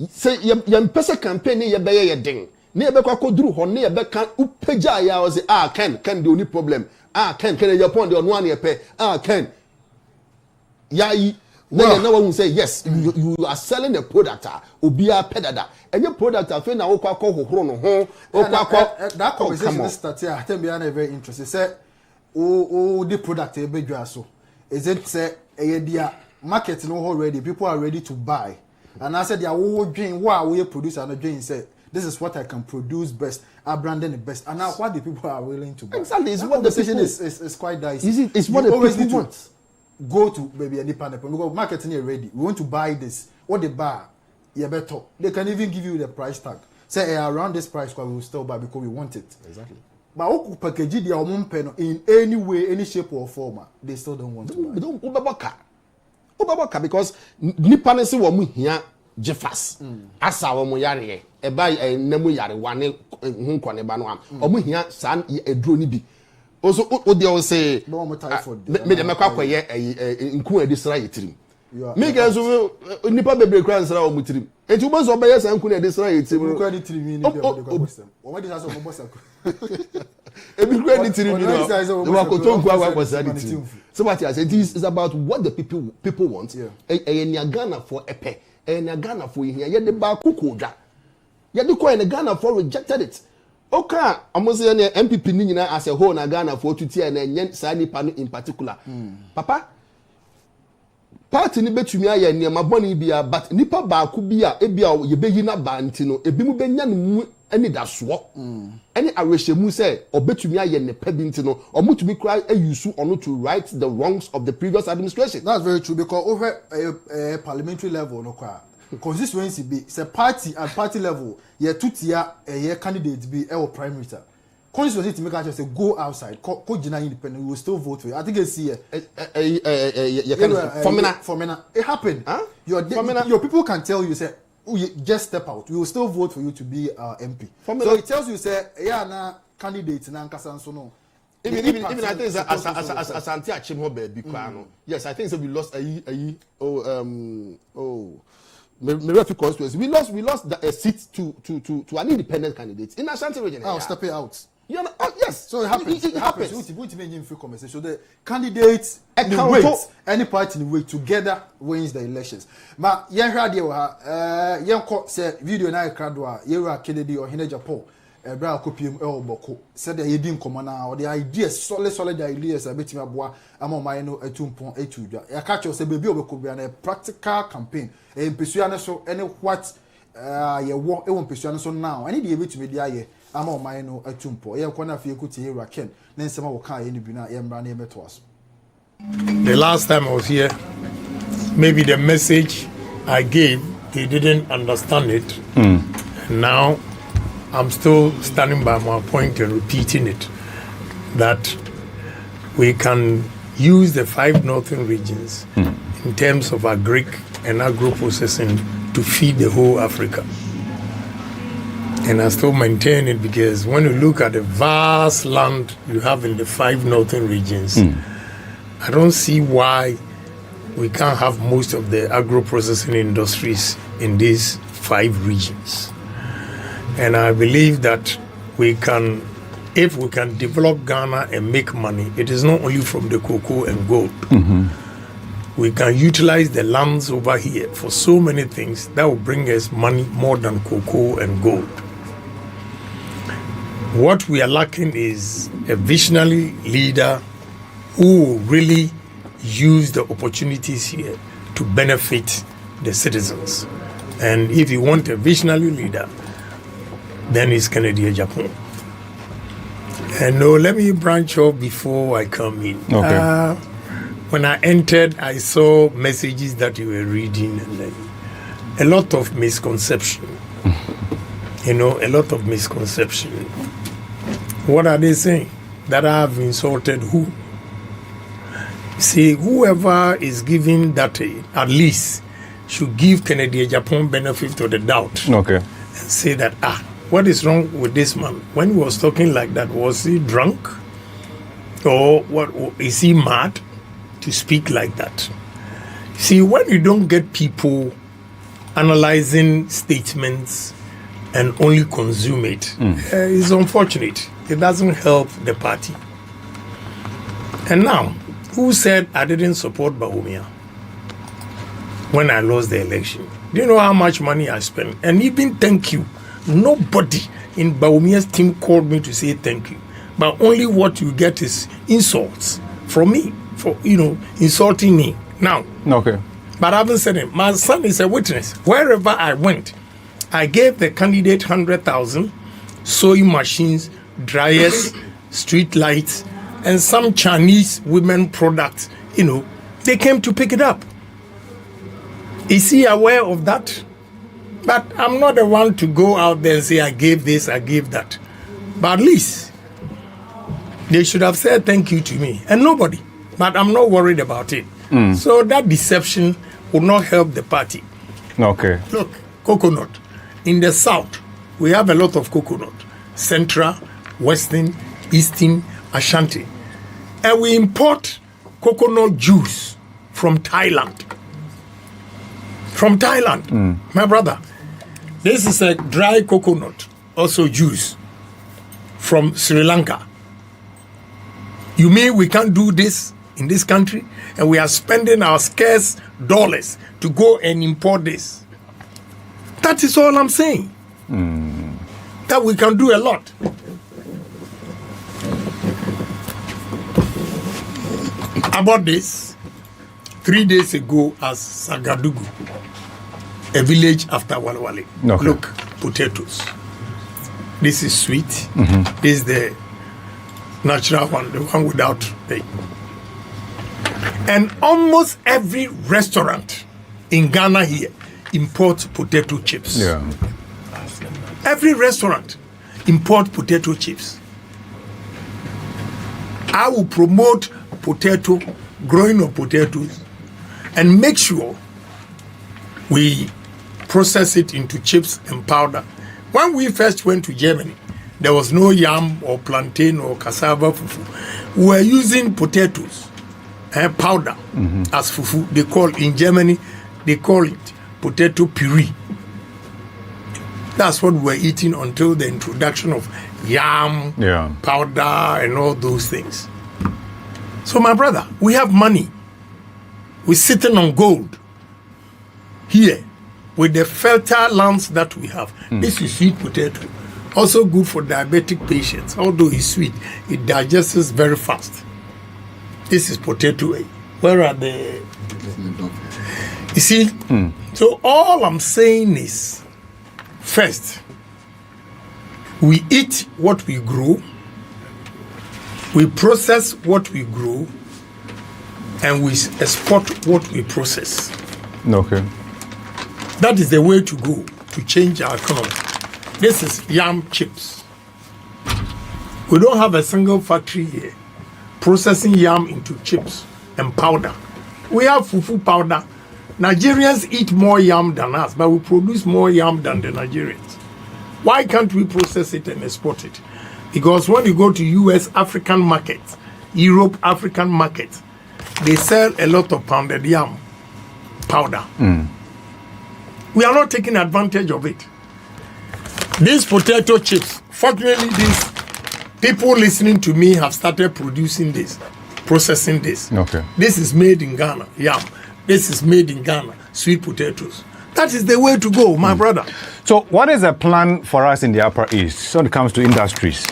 say ye mpesa campaign ye be ye den ne ye be kwa koduru ho ne ye be kan upeja ya o say can the only problem Ken Agyapong the one year pay Ken yai well now one say yes you are selling a product obia pedada and your product afa na okwa hohoro no ho okwa that conversation start here I think be very interesting say the product e bedwa so is it say e dia market no already people are ready to buy and I said they are dream what we producer no dream say this is what I can produce best. I branding the best, and now what the people are willing to buy. Exactly, it's what the people is quite dicey. It's what the people want. Go to maybe any panel because marketing is ready. We want to buy this. What they buy, you better. They can even give you the price tag. Say around this price, we will still buy because we want it. Exactly. But who package the in any way, any shape or form, they still don't want to buy. Don't Ubabaka because nipa nse wo mu hia Jeffas asa wo mo yare e ba namu yare wane hu nkone ba no am omo hia san eduro ni bi also o dey say me dem akwaye nku adisra yetirim me ga so nipa bebre kra nsra o mutirim enti ubo so obeye san nku na adisra yetirim kra ni tirimi ni be o bossam o ma disa so mo bossam ebi kra ni tirimi no wa ko tonku awa bossam ni tirimi so what I say this is about what the people want ni Ghana for epe na Ghana for here ye de ba kokodwa ye de coin Ghana for rejected it oka amose ne MPP ni nyina as a whole na Ghana for tutia na enye sa nipa no in particular papa party ni betumi aye niam aboni bia but nipa ba ku bia e bia ye beyi na ba nti no ebi mu benya ne mu ani da so ani arehemu say obetumi aye ne pa bi nti no omutumi kra ayusu ono to right the wrongs of the previous administration. That's very true because over a parliamentary level no kwa constituency be say party at party level ye tutia ye candidate be e primary minister constituency to make us say go outside ko gina independent we will still vote for you. I think you see formina it happened your people can tell you say just step out we will still vote for you to be MP formina. So it tells you say yeah na candidate na nkasa nso no even I think as anti achim ho ba bi kwa no yes I think so we lost Mirafi constituency. We lost a seat to an independent candidate in Ashanti region. Oh, step it out. You know, yes. So it happens. It happens. So the candidates wait, any party in the way together wins the elections. Ma yen radio yen ko say video na ekradwa yera Kennedy or Agyapong bra kopiem boko said the yedi nkomana or the ideas solid ideas abetimi aboa amoma no atumpon etudwa ya ka cho say bebi obekobia na practical campaign empesua ne so any what ye wo e won pesua ne so now any dey betimi dia ye amoma no atumpo ye ko na fie kuti yera Ken na nsema wo ka ye ni bi na ye mbra na ye meto aso. The last time I was here, maybe the message I gave, they didn't understand it. And now I'm still standing by my point and repeating it, that we can use the 5 northern regions in terms of agric and agro-processing to feed the whole Africa. And I still maintain it because when you look at the vast land you have in the 5 northern regions, I don't see why we can't have most of the agro-processing industries in these 5 regions. And I believe that we can, if we can develop Ghana and make money, it is not only from the cocoa and gold. We can utilize the lands over here for so many things that will bring us money more than cocoa and gold. What we are lacking is a visionary leader who will really use the opportunities here to benefit the citizens. And if you want a visionary leader, then it's Kennedy Agyapong. And no, let me branch off before I come in. Okay. When I entered, I saw messages that you were reading, and a lot of misconception. A lot of misconception. What are they saying? That I have insulted who? See, whoever is giving that at least should give Kennedy Agyapong benefit of the doubt. Okay. And say that, what is wrong with this man? When he was talking like that, was he drunk? Or what? Is he mad to speak like that? See, when you don't get people analyzing statements and only consume it, it's unfortunate. It doesn't help the party. And now, who said I didn't support Bawumia when I lost the election? Do you know how much money I spent? And even thank you. Nobody in Bawumia's team called me to say thank you. But only what you get is insults from me for, insulting me. Now, Okay. but I haven't said it. My son is a witness. Wherever I went, I gave the candidate 100,000 sewing machines, dryers, street lights, and some Chinese women products. They came to pick it up. Is he aware of that? But I'm not the one to go out there and say, I gave this, I gave that. But at least they should have said thank you to me. And nobody. But I'm not worried about it. So that deception will not help the party. Okay. Look, coconut. In the south, we have a lot of coconut. Central, Western, Eastern, Ashanti. And we import coconut juice from Thailand. From Thailand. My brother, this is a dry coconut, also juice, from Sri Lanka. You mean we can't do this in this country? And we are spending our scarce dollars to go and import this. That is all I'm saying. That we can do a lot. About this, 3 days ago at Sagadugu, a village after Walwale. Okay. Look, potatoes. This is sweet. This is the natural one, the one without the. And almost every restaurant in Ghana here imports potato chips. Yeah. Every restaurant import potato chips. I will promote potato, growing of potatoes, and make sure we process it into chips and powder. When we first went to Germany, there was no yam or plantain or cassava fufu. We were using potatoes and powder as fufu. They call in Germany, they call it potato puree. That's what we were eating until the introduction of yam, powder, and all those things. So, my brother, we have money. We're sitting on gold here with the fertile lands that we have. This is sweet potato. Also good for diabetic patients. Although it's sweet, it digests very fast. This is potato. Where are the... You see? So all I'm saying is, first, we eat what we grow, we process what we grow, and we export what we process. Okay. That is the way to go to change our economy. This is yam chips. We don't have a single factory here processing yam into chips and powder. We have fufu powder. Nigerians eat more yam than us, but we produce more yam than the Nigerians. Why can't we process it and export it? Because when you go to US African markets, Europe African markets, they sell a lot of pounded yam powder. We are not taking advantage of it. These potato chips, fortunately, these people listening to me have started producing this, processing this. Okay. This is made in Ghana, yam. This is made in Ghana, sweet potatoes. That is the way to go, my brother. So what is the plan for us in the Upper East when it comes to industries?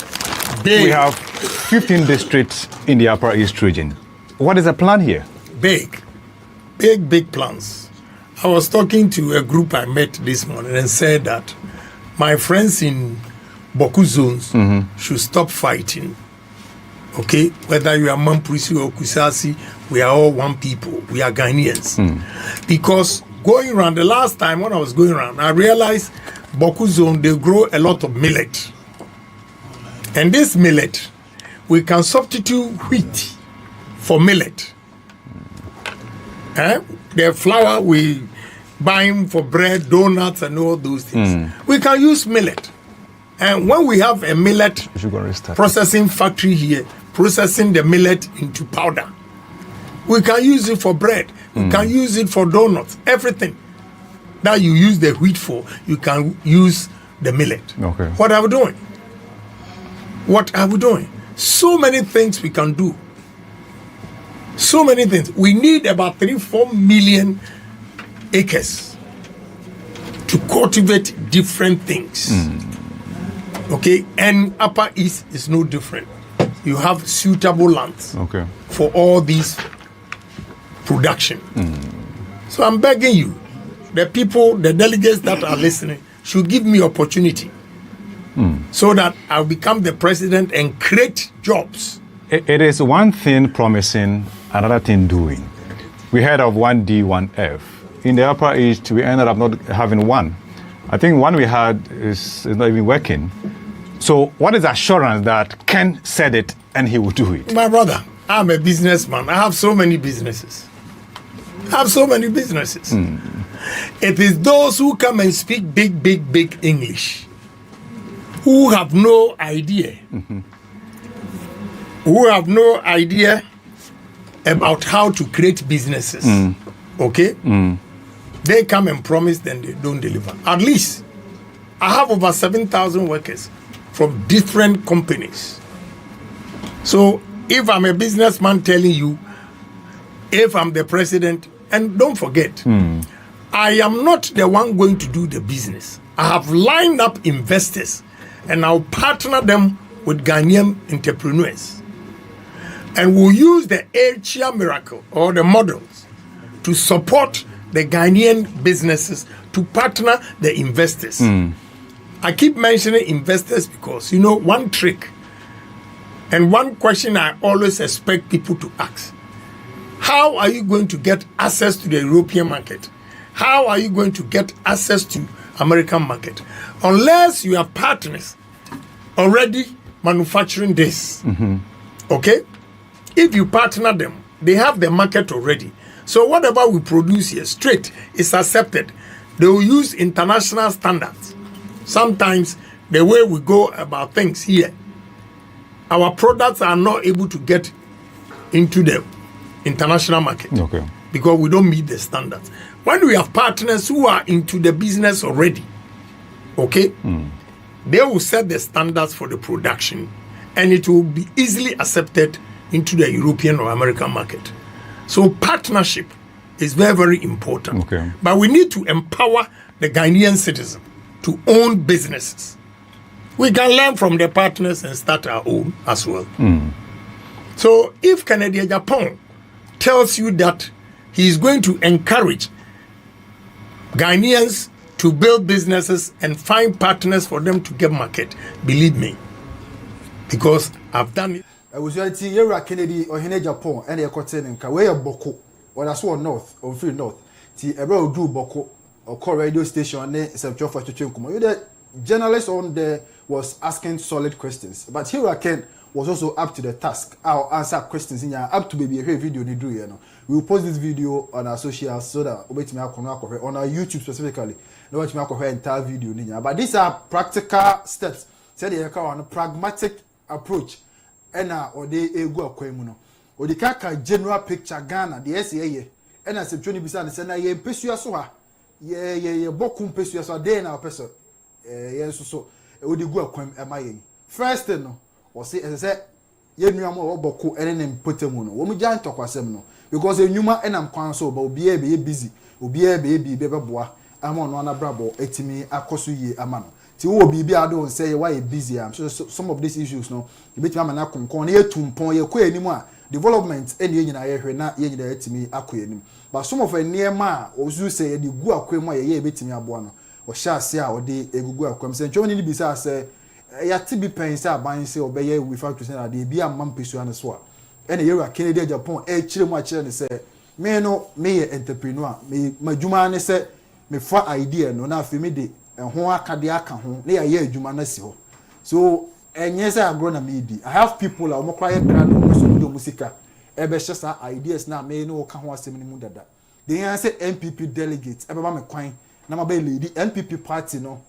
Big. We have 15 districts in the Upper East region. What is the plan here? Big plans. I was talking to a group I met this morning and said that my friends in Boku zones should stop fighting. Okay? Whether you are Mamprisi or Kusasi, we are all one people. We are Ghanaians. Because going around, the last time when I was going around, I realized Boku zone, they grow a lot of millet. And this millet, we can substitute wheat for millet. The flour we buy for bread, donuts, and all those things. We can use millet. And when we have a millet processing factory here, processing the millet into powder, we can use it for bread. We can use it for donuts. Everything that you use the wheat for, you can use the millet. Okay. What are we doing? What are we doing? So many things we can do. So many things. We need about 3-4 million acres to cultivate different things. Okay, and Upper East is no different. You have suitable lands for all these production. So I'm begging you, the people, the delegates that are listening, should give me opportunity so that I'll become the president and create jobs. It is one thing promising, another thing doing. We heard of 1D, 1F. In the Upper East, we ended up not having one. I think one we had is not even working. So what is the assurance that Ken said it and he will do it? My brother, I'm a businessman. I have so many businesses. It is those who come and speak big English, who have no idea, who have no idea about how to create businesses. Okay? They come and promise, then they don't deliver. At least, I have over 7,000 workers from different companies. So, if I'm a businessman telling you, if I'm the president, and don't forget, I am not the one going to do the business. I have lined up investors, and I'll partner them with Ghanaian entrepreneurs. And we'll use the Asia miracle or the models to support the Ghanaian businesses to partner the investors. I keep mentioning investors because, one trick and one question I always expect people to ask. How are you going to get access to the European market? How are you going to get access to American market? Unless you have partners already manufacturing this. Okay? If you partner them, they have the market already. So whatever we produce here, straight, is accepted. They will use international standards. Sometimes the way we go about things here, our products are not able to get into the international market. Okay. Because we don't meet the standards. When we have partners who are into the business already, okay, they will set the standards for the production and it will be easily accepted into the European or American market. So partnership is very, very important. Okay. But we need to empower the Ghanaian citizen to own businesses. We can learn from the partners and start our own as well. So if Kennedy Agyapong tells you that he is going to encourage Ghanaians to build businesses and find partners for them to get market, believe me, because I've done it. I was writing here Kennedy or Agyapong and a cotton and Kawaya Boko, or I saw north or free north. See a road do Boko or call radio station, some job for Chukum. The journalist on there was asking solid questions, but here was also up to the task. I'll answer questions in your up to maybe a video they do, We will post this video on our socials so that on our YouTube specifically. No watch me entire video. But these are practical steps. Say they on a pragmatic approach. Or they go akwemuno. Or the kaka general picture Ghana, the SAA. And I said 20% say na ye pesu so ha. Ye bokum pesu so dey na person. So o di go akwem emaye. First no or say ye nua mo boko ene ne mpotemu no wo mu jan tokwasem no because enuma enam kwan so ba obi e be busy obi e be beboa ama no na brabo etimi akoso ye ama no ti wo obi bi ado say why busy am so some of these issues no you bet ma na konkon na ye tumpon ye ko enimu a development ene ye nyina ye hwe na ye nyina etimi akoyenim but some of eniema a ozu say ye di gu akwem a ye betimi aboa no o sha ase a o de egugu akwem say ntwoni ni bi say ya tibi pen say aban say obeye we factory say na de bi am mpesu an so a ene ye Kennedy Agyapong e kire mu a kire ne say me no me ye entrepreneur me madwuma ne say me fa idea no na afi me de ho akade aka ho na ye adwuma na si ho so enye say agro na me di I have people a mo kwaye kra no so do musika e be shesa ideas na me no ka ho asem ni mu dada de yan say MPP delegate e be ba me kwan na ma be lead MPP party no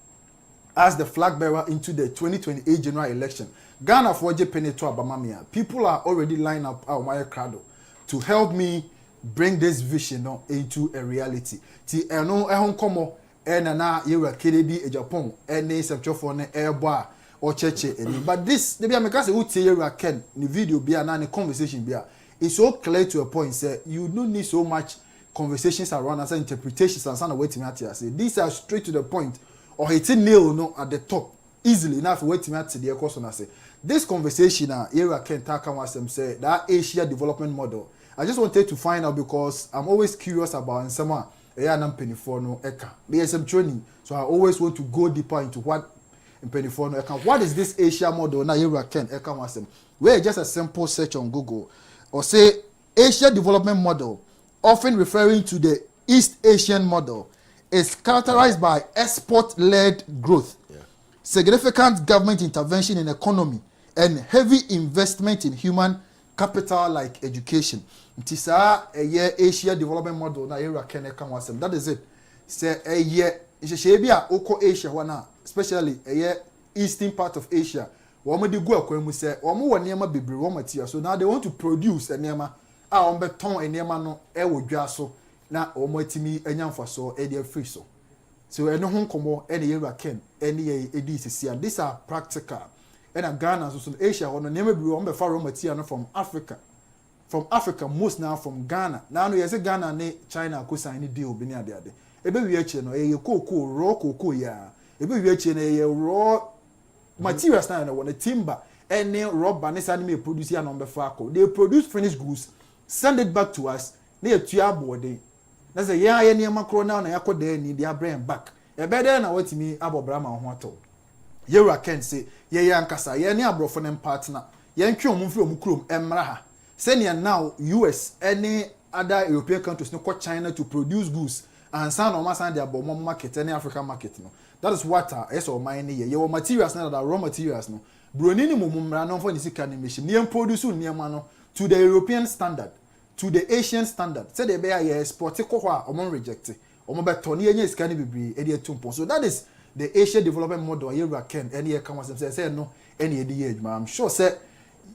as the flag bearer into the 2028 general election. Ghana for Peneto Abamamia. People are already lined up our my crowd to help me bring this vision into a reality. Ti eno ehon komo na yewa Kennedy Agyapong ene sepchofo ne airbar or cheche eni. But this the be ameka say utie yewa Ken ni video bia na ni conversation bia. It's so clear to a point say you don't need so much conversations around and interpretations and some waiting at say these are straight to the point. Or hitting nail no at the top easily enough waiting at the course on say this conversation here can talk about them say that Asia development model. I just wanted to find out because I'm always curious about someone penny for no eka BSM training, so I always want to go deeper into what in penny for no eka what is this Asia model now here can eka was them where just a simple search on Google or say Asia development model, often referring to the East Asian model, is characterized by export-led growth, significant government intervention in economy, and heavy investment in human capital like education. It is a Asia development model. That is it. say a year Shebia Oko Asia wana especially a eastern part of Asia. Woman de go akwemu say omo wɔ nneɛma bebree raw material so now they want to produce nneɛma a on beton nneɛma no e wɔ dwa so na omo atimi anyamfa so e dey free so ɛno ho nkomo e ne yɛwura ken e ne yɛ edi sisi and these are practical and Ghana so Asia wono nneɛma bebree on be fa raw material no from Africa most now from Ghana now no yɛsɛ Ghana ne China ko sign deal bi ne ade ebe wi achi no e cocoa raw cocoa ya ebe wi achi no e raw materials na no timber any rubber ne sa me produce ya no be fa ko they produce finished goods send it back to us na yatua boarding na say ya ye niam akro na yakoda ni dia bring back e be there na watimi abobra ma ho ato yewura ken say ye yankasa ye ne abrofo ne partner ye ntwe omumfiri omukrom emra ha senior now US any other European countries no call China to produce goods and sound on the abom market any African market no that is what is or mine here your materials now that raw materials no bronini mumumra no for the sika machine near produce near no to the European standard to the Asian standard say they be export ko ho a reject omo beto ne enya sika ne bebre e dey tumpo so that is the Asian development model yewura ken any e kan wasem say no any e dey adwuma I'm sure say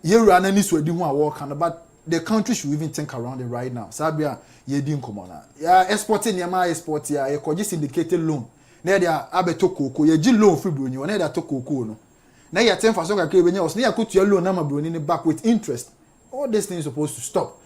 yewura na ni so adi ho a work and but the country should even think around it right now. Sabia, ye din komona. Ya exporting yama export ya ye koji syndicated loan. Na dia abeto koko ye gi loan free broni. Na dia to koko no. Na ya 10 faso kakre benya os na ya kutua loan na ma broni ni back with interest. All these things supposed to stop.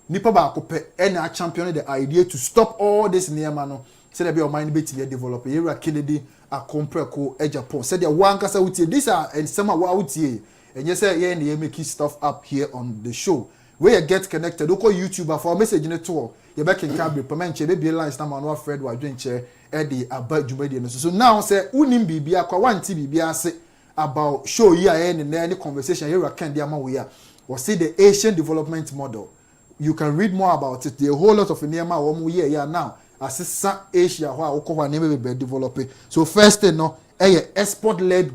Nipa ba akope na champion the idea to stop all this near no. Say there be o mind betimi develop. Ye Kennedy Agyapong Agyapong. Say there one kasa utie. These are and some wa utie. And you say yeah na make stuff up here on the show. Where you get connected, local YouTuber for message in the tour. You back in Cabri, Permanche, baby lines, now man, Fred, while doing chair, Eddie, about Jumedian. So now say, Unim Bibia, one TBBA say about show here and any conversation here, can be we are, or see the Asian development model. You can read more about it. The whole lot of Nema or year now, as Asia, who are never be developing. So, first, no, export led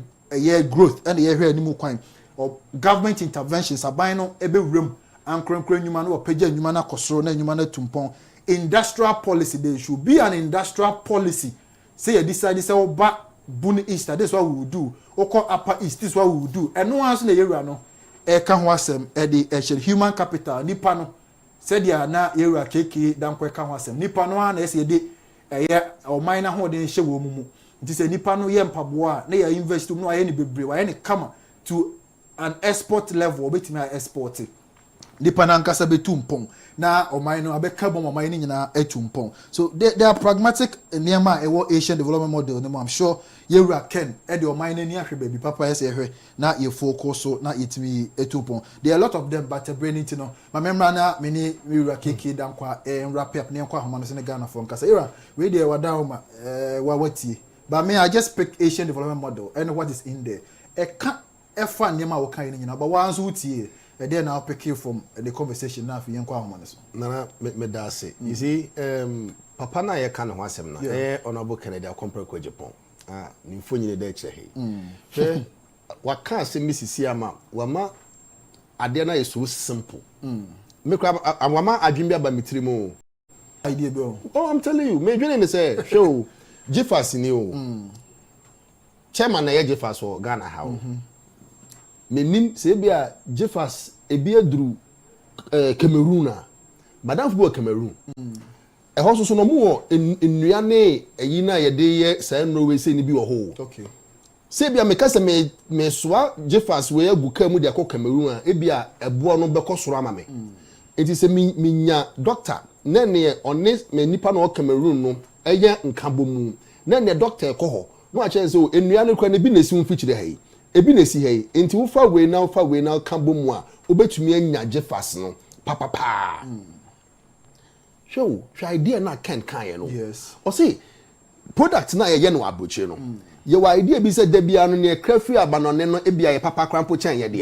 growth and a year any coin or government interventions are buying no every room. And nyuma no page nyuma na kosoro na nyuma na tumpon industrial policy there should be an industrial policy say you decide say oba bun east this is what we will do oko upper east this is what we will do and no one so na yewura no e ka ho asem e de human capital nipa no say dia na yewura keke dan ko ka ho asem nipa no na say de o mine na ho de hye wo mumu nti say nipa no ye mpaboa na ya invest no aye ni bebre wa ye ni kama to an export level obetimi export it. Nipa na nkasa betumpong na omai no abeka bom omai ni nyina etumpong so they are pragmatic nearma ewo Asian development model no I'm sure yewura ken e de omai ni ahwe baby papa yes ehwe na ye focus so na yetimi etumpong there are a lot of them but brain it no my memra na me ni yewura keke dan kwa wrap up ne kwa homa no se ne Ghana for nkasa era we dey wada homa wa wati but me I just pick Asian development model and what is in there e ka e fa nearma wo kan ni nyina but one so tie and then I'll pick you from the conversation now for young Nana Medase. You see, Papa na ye can was him now. Honorable Kennedy Agyapong. Nifuni de Chehe. What can't say Mrs. Siama? Wama Adena is so simple. Make up Wama Adjimia by Mitrimo. Idea go. Oh, I'm telling you, maybe in the say, show Jeffers in you. Chairman na Jeffers or Ghana how. Menim sebia Jeffers ebia dru Cameroon madam football Cameroon e ho so no mo ennua ne eyi na ye de ye say Norway say ni bi wo ho okay sebia me kase me soa Jeffers we aguka mu de akọ Cameroon ebia ebo no be kosoro ama me enti se minya doctor na ne one me nipa no Cameroon no eye nkabomu na ne doctor ekọ ho no a chance o ennua ne kwa ne bi na si mfikyire hai ebi na si hey enti wo fa we na ka bomu a obetumi anya Jeffers no papa show idea na kan no yes o say product na ye no abroche no ye wa idea bi se da bia no ne krafi abanone no e bia ye papa krampo chan ye de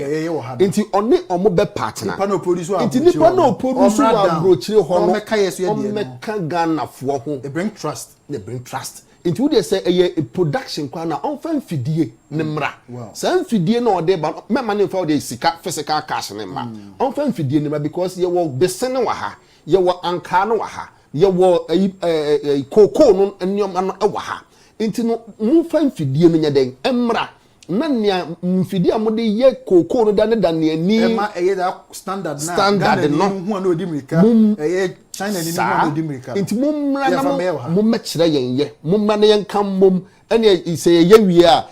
enti one omo be partner nipa no produce wa enti nipa no produce wa abroche ho no meka yeso ye de no meka Ghana fo ho they bring trust into would say a production kwana on fan fidie ne mra san fidie na ode ba me man for the physical cash ne ma on fan fidie ne ma because ye wo besene wa ha ye wo anka no wa ha ye wo cocoa no nneoma no ewa ha nti no mfa mfidie no nya den emra na nea mfidie amode ye cocoa no dane dane ani ema da standard no hu na odi mirika China ni hu na odi mirika nti mumra na mummekire ye mumma na yen kam mum ene se ye wie a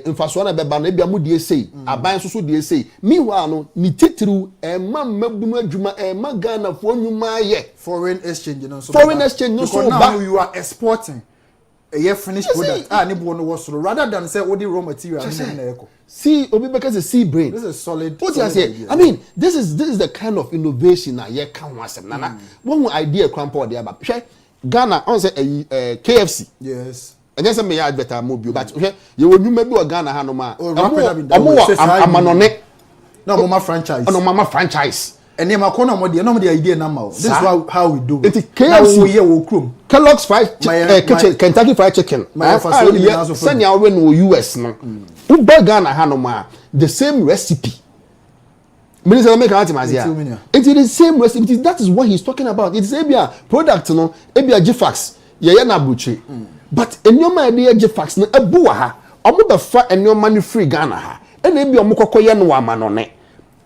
mfaso na beba na bia mudie sei aban so die sei meanwhile no ni titiru ema mabunu adwuma ema Ghana fo nwuma ye foreign exchange no so now you are exporting a finished product ni bo no was rather than say what the raw material na eko see obi because the sea brain this is solid what you say I mean this is the kind of innovation na ye kan wasem na one idea crampo dey aba hwe Ghana on say KFC yes and yes me ya better mobile but you will nwuma bi o Ghana ha no ma omo amanone no mama franchise no mama franchise and ma ko no mo the idea na ma this is how we do it KFC we here wo krom Kellogg's fried chicken Kentucky fried chicken send ya we no US no u Ghana ha no ma the same recipe Minister make Atimazia. It is the same recipe. That is what he's talking about. It's Ebia product no Ebia Gfax. Ye na buchi. But enyoma idea Gfax no ebuwa ha. Omo be fa enyoma ni free Ghana ha. And ebi omo kokoye no amanone.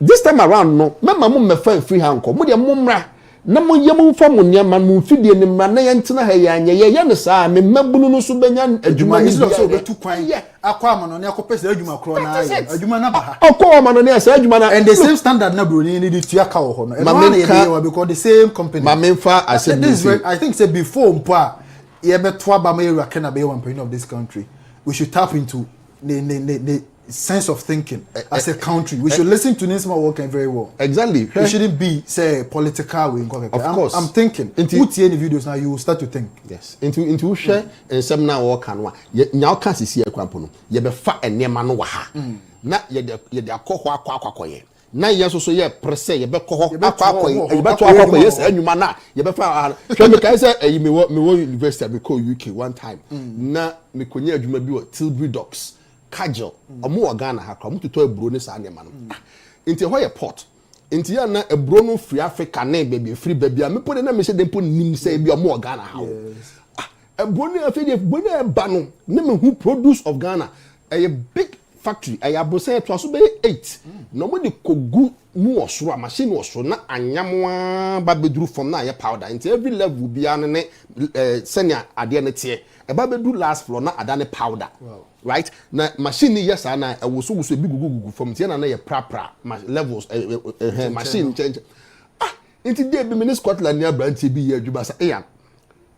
This time around no, mama mo me fa free hanko. Mo de mo mra na mo yem fa mo niam mo fidie ni mra na ye ntena ha ya anye ye ne saa me mabunu no so benya adwuma ni so be tu kwan akwa amanone akopese adwuma kro na aye adwuma na ba ha akwa amanone asa adwuma na and the same standard na broni ni di tuaka wo ho no e because the same company mamemfa ase this I think say before mpa ye beto aba ma area Kenya be one point of this country we should tap into the sense of thinking as a country. We should listen to Nisma working very well. Exactly. It shouldn't be say political way. Of course. I'm thinking. Put any videos now, you will start to think. Yes. Into share and seminar work and one. Now can't see a crampono. You be fat and near man waha. Na ye de akwa ye. Na ye so ye presse ye be koho akwa ye be to akwa yes anwuma na ye be fa hwe me kai say me wo university be call UK one time na me konya adwuma bi wo Tilbury Docks Kajel omo wa Ghana ha kwa mututo eburo ne saa nema no nti ho ye port nti ya na eburo no free Africa na baby free baby a me pode na me se dempo nim say bi omo wa Ghana ha eburo ne afi de bo na ba no ne me hu produce of Ghana a big factory I abose to aso be 8 no mo de kogu mu osoro a machine osoro na anyamwa ba beduru from na ye powder into every level bia ne senior ade ne tie e ba beduru last floor na adane powder right na machine yes na e wo so bi gugu from tie na ye pra levels machine change into dey be in Scotland near branch bi ye adwuma sa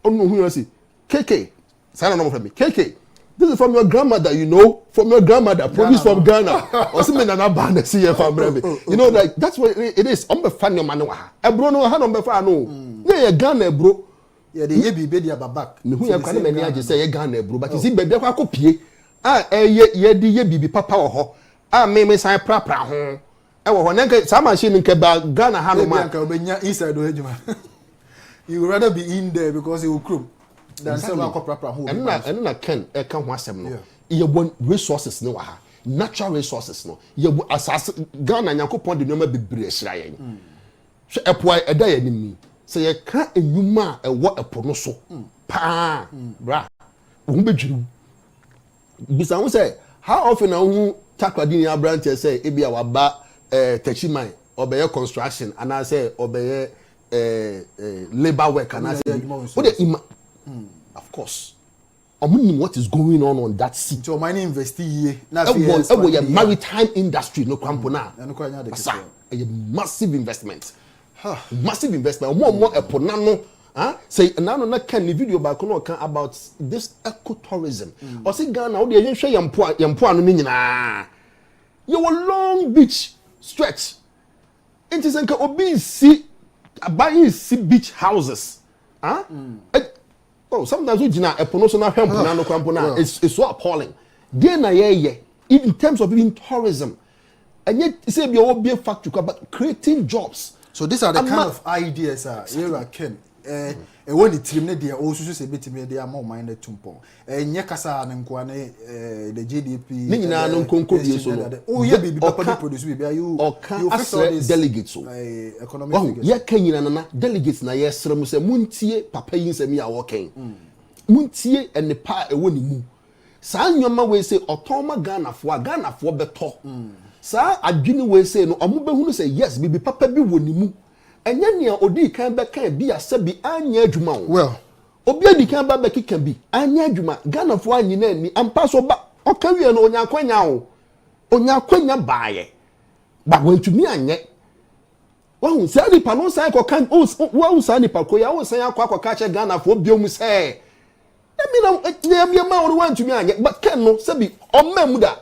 onu hu yo say KK sana no mo from me KK. This is from your grandmother, you know, from your grandmother, produced from Ghana. Or something na ban see your family. You know, like that's what it is. I'm be fan your man. E bro no ha no be fan no. Yeah, Ghana bro. Yeah, the ye be dia babak. Me hu ya kwa me nya say Ghana bro, but you see be dey kwa kopie. Ye di ye bibi papa wo ho. Me san pra ho. E wo ho na sa machine nke ba Ghana ha no ma. Ka obenya inside do ejuma. You would rather be in there because it will croup. And na Ken can ho asem no ye won resources no wa ha natural resources no ye asas Ghana Yakopon de no ma bebre ahira yen so epoa eda ye nimi se ye ka enwuma e wo epo no so pa bra wo bedwuru bisa wo say how often na wo takwadini abranche say e bia waba tachiman obeye construction and I say obeye labor work and I say what the of course. I'm wondering what is going on that sea. So my invest here. Maritime industry no crampona. A massive investment. Massive investment. More eponano. Say nano na can the video back no can about this ecotourism. Or say Ghana, how you share yampo no nyina. You a long beach stretch. It is like obi see buying beach houses. Oh, sometimes we jina epono so na hwempo na no kwampo na it's so appalling. Dey na ye in terms of even tourism. And yet say be obi factory but creating jobs. So these are the kind of ideas here Ken. e woni trim ne de o susu se betimi de ama o man na tumpo enye kasa na nko ne the GDP ni nyina no nkonko bi so no o ye bibi papa dey produce bibi you fix all this delegates so economic figures ye kan nyina na delegates na ye srem se muntie papa yin se mi a wo kan muntie ene pa e woni mu saa nyoma we se otoma Ghana fo beto saa adwini we se no omo behunu se yes bibi papa bi woni mu enye ne odi kan be kan bi asabi anya adwuma wo well obi adi kan ba be kika bi anya adwuma Ghana fo anyi na ni ampa so ba okawie no onya kwanya baaye ba wantumi anye wahu sa ni pa no san ko kan wahu sa ni pa ko ya wo san akwa ka che Ghana fo biom se na ma wo wantumi anye but ken no sabi o mamuda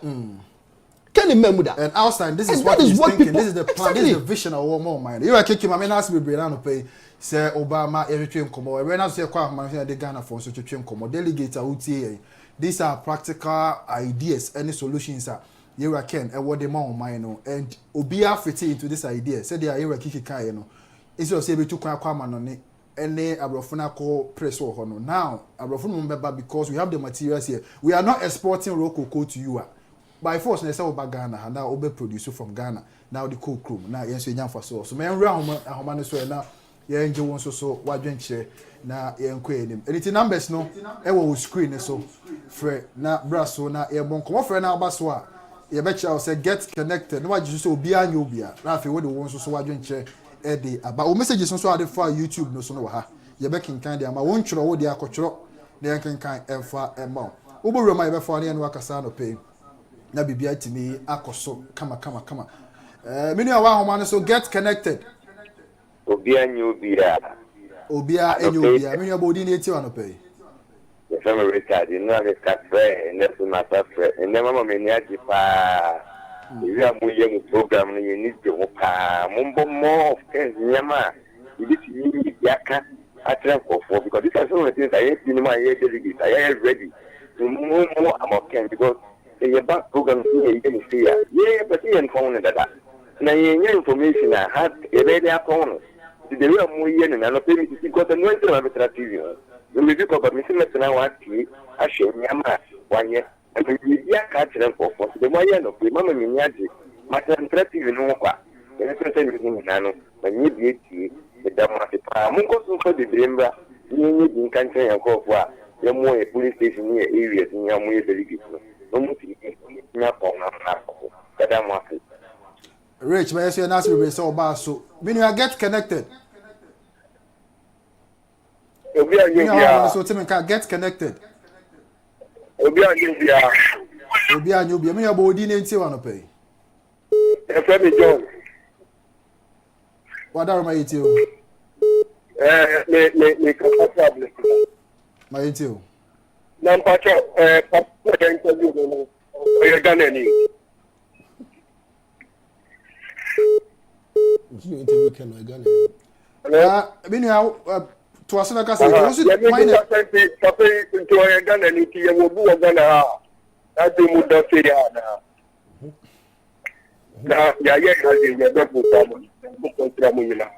Kenny Mahamudu. And outside, this is what he's thinking. This is the plan. This is the vision of one more mind. You are kicking my man. Ask me, Brian, to pay. Say Obama every train come over. When I say quite many of the Ghana for such a train come over. Delegates are UTA. These are practical ideas. Any solutions are. You are Ken. And what the more mind and Obia fit into this idea. Say they are here kicking kai no. Instead of say we took quite man on it. Any abrofuna call press or hono. Now abrofuna remember because we have the materials here. We are not exporting raw cocoa to you. By force, they say about Ghana, now Obe producer from Ghana, now the cool crew, now yes, young for so. So, man, round how many so now, yeah, enjoy one so, what drink share, now, yeah, him. And it's numbers, no, ever screen so, Fred, now, brasso, now, airborne, come off, now, Baswa, you bet you say, get connected, no, what you so beyond you be, Rafi, what the ones so, what drink share, Eddie, but messages also are the for YouTube, no, so no, ha, you're back in kind, I won't throw the acotro, they can kind and far and more. Uber, my before the end, Wakasano pay. Na bibia timi akoso kama many of our homan so get connected obia nyobia many of body native an pay the family record you know the cafe and that's my favorite and then mama me niaji pa we are mu yemu program no you need to pa mumbo more of nyama you need yaka atra for because this is one of the things I see in my delegate I am ready to move more about because the back program here you can see yeah but he and phone that na information I had a very upon the real more yen and I pay me to see got a no administrative we do cover me now what I show yama 1 year and we catch them for the more yen of the mama minyaji administrative no kwa and it's saying nano but you be the damasipa munko so the bremba you need in country and go for the more police station near areas in your more delegates. Rich, may I say an answer be so bad so when you get connected. So Tim can get connected. Obia Nyubia, me your body name to one pay. John. What are my ito? My ito. Nampacho papa interview no o Ghana ni you interview can Ghana bini to asana ka say those mine papa into Ghana ni ti wo bu Ghana na de mu do se ya na ya kazi ya do bu kontra mu yina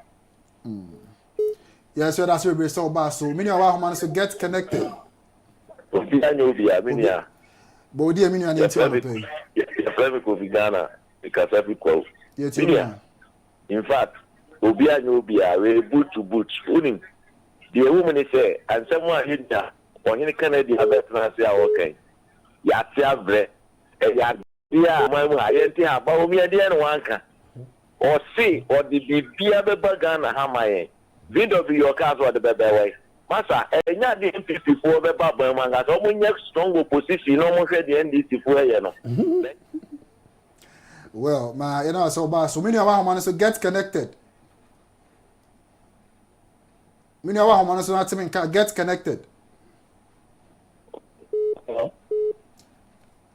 yes so that's we so bad so many of our man so get connected obia nyobia minia body e minia nti on pay ya private ko Ghana because every call in fact obia nyobia we boot to boot unim the woman say and someone hinda on Kennedy Agyapong say okay ya ti abre ya dia mamu ayenti Bawumia dia no wanka o see or the bibia be Ghana hamaye video of your cars or the bebe Masa, enya the NPP for the Baba Manga, so we have strong opposition, no more the NDC for you. Well, my you know so bad. So many of our man so get connected. Many of our man so not even get connected. Hello?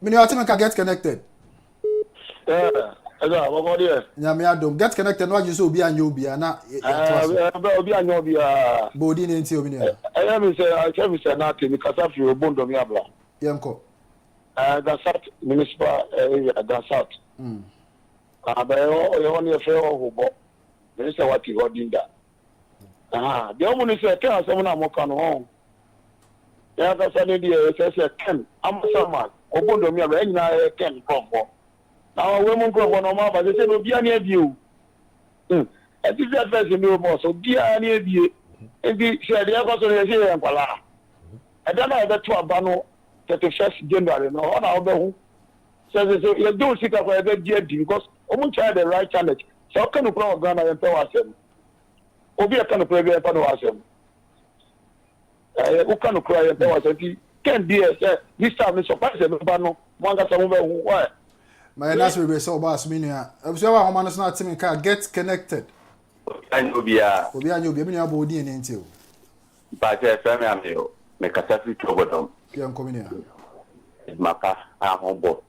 Many of them can get connected. Get connected. No, you so be and you be na. Obi anyobia. Body ne nti obi ne. I am say I tell me say na te because of your bondo mi abla. Yenko. The South municipal area, the South. But you only fair who bought. There is what you got in that. The only say tell someone I'm on home. Yeah, that's an idea. Says Ken, I'm someone. Obondo me a na Ken combo. Now women go on my but they say no be any view. And this is first new boss. So be any view. And the share the other so say and pala. And then I bet to abano 31st January no on our be says you do sit up for the JD because omun try the right challenge. So can you pro Ghana and power them. Obi a kind of prayer for no asem. Who can cry and power them. Can be this time is surprise no bano. Manga some why. My last we so boss minia. So wa homa no na timi ka get connected. Anubia. Obi anyo obi minia bo di en enti o. Ba je fami amio. Me kasa fi tobodom. Yan kominia. Maka a hombo.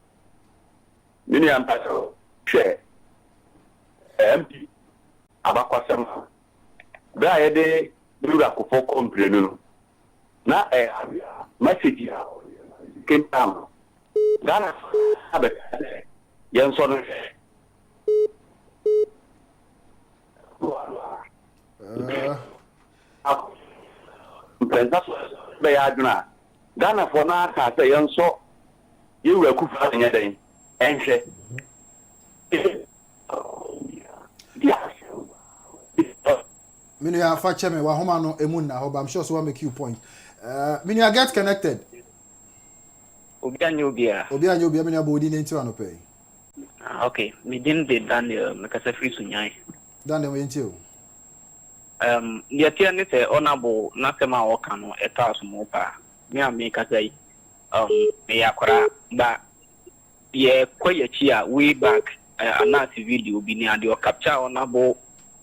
Mini ampato. Share. MP. Abakwasem. Bra ye de dura ko fo komprenu no. Na message ya. Kentam. Ghana abe yen so no be ya aduna Ghana for na ka say yen so you were kufa nya den enhwe Mini ya fa cheme wa homa no emun na ho ba I'm sure so make you point. Mini ya get connected. Obi anyo bia mini abodi ne nti wano pay. Okay, me din de Daniel mekasa free sunyai. Daniel we nti o. Dia tia ne se honorable na sema oka no eta asomo pa. Me ameka say me yakora ba ye kwayachi a way back anati video bi ni ade o capture honorable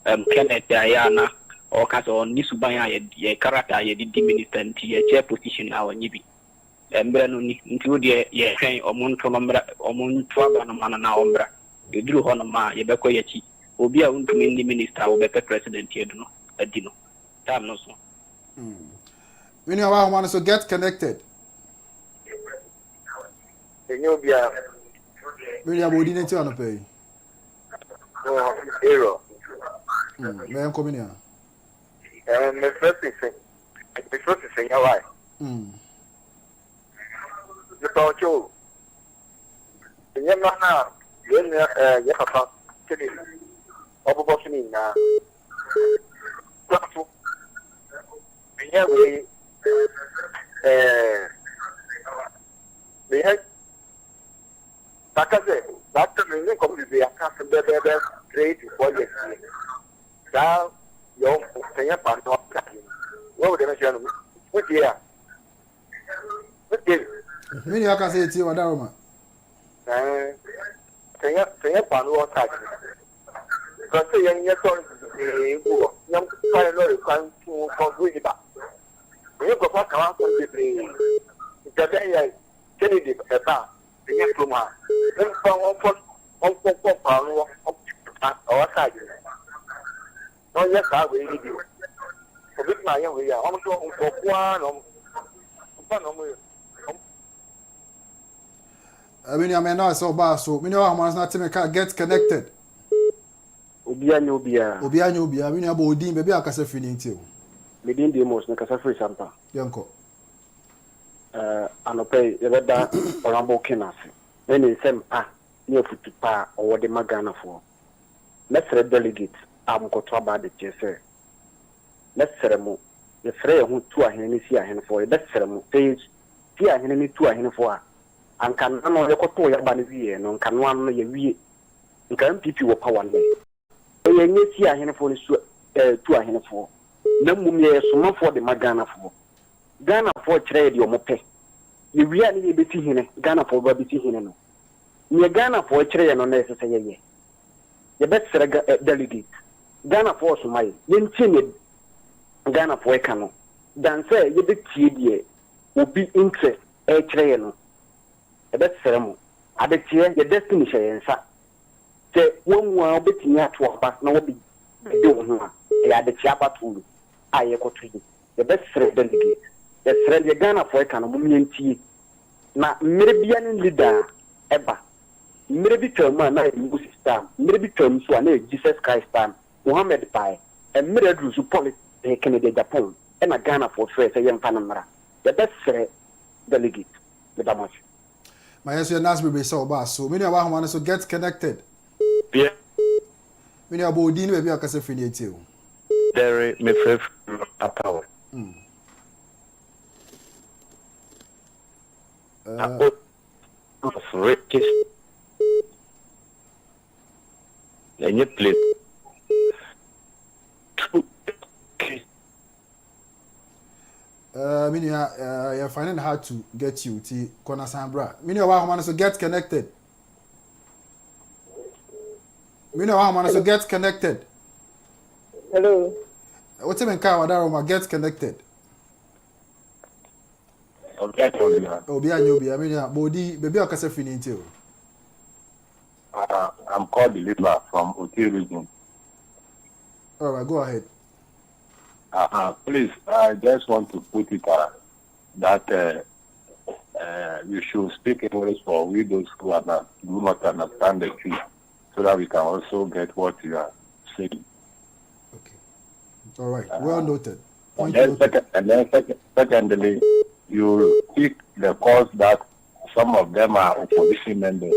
Kennedy Agyapong o ka so ni suban ya ye character ye di minister nti ye chair position na wonyi bi. Mbra no ni nti de ye hwen omonto no mbra omonto aba no mana na ombra eduru ho no ma ye bekọ yachi obi a untumi ni minister wo bepe president yedu no adi no time no so when you are one so get connected Enyobia when you body ne ti ano pay error me en kominia me first thing why the culture the mana ye papa tell oboboshini na platform we Takaze, that means community account bebe trade for the that your thing part of what would they mention? What year? Mini aka say ti wa daroma. Thing part of tax. Because you are sorry go. Young final can to conclude it. You go back around the day. Kennedy Agyapong. The from her. Then on our side. No, yes, I will do. For big my young, we are almost one. I mean, I may not so bad, so we know how much not to get connected. Obi anyo bia. I mean, about Odin, baby, I can say feeling too. Medin demos na kasa free sampa. Yanko. Anope yebeda orambo kenase. Eni nsem pa ni ofutu pa owo de magana for. Let's delegate am ko to about the chese. Let's ceremony. Ye frey hu tu ahene ni si ahene for. Let's ceremony. Page si ahene ni tu ahene for. Anka no ye ko to ya ba ni wie no nka no an no ye wie. Nka MPP wo power ne. Ye nye si ahene for ni su tu ahene for. Na mum ye soma for de magana for. Ghana for trade your mope. You really be hine, Ghana for baby hine no. Ye Ghana for trade no necessary ye. The best delegate. Ghana for Somali. Yen chin Ghana for Kano. Dan say ye be tie will be interest trade no. The best ceremony. Abetie ye destiny yensa. Say one wa obetinya to aba na obi do ho a. Ya abetie abatu aye kotu. The best delegate. The friend the Ghana for can mumienti na merebian leader eba merebi term na English system merebi term so na Jesus Christ time Muhammad pai and meredru su Kennedy Agyapong and a Ghana for first a young Panamera. The best delegate with that much. My answer is be so bad. So many of our so get connected. Yeah. Many of Bodine maybe I can say finite you. There me faith power. Riches. And you play. You're finding it hard to get you to Kona Sambra. Many of our so get connected. Many of our so get connected. Hello. What's even car that get connected? Okay, Obi and Yobi, I mean, body, baby, I can say finite. I'm called the leader from Oti region. All right, go ahead. Please, I just want to put it that you should speak English for we those who do not understand the truth, so that we can also get what you are saying. Okay. All right. Well noted. Secondly, you pick the cause that some of them are opposition members.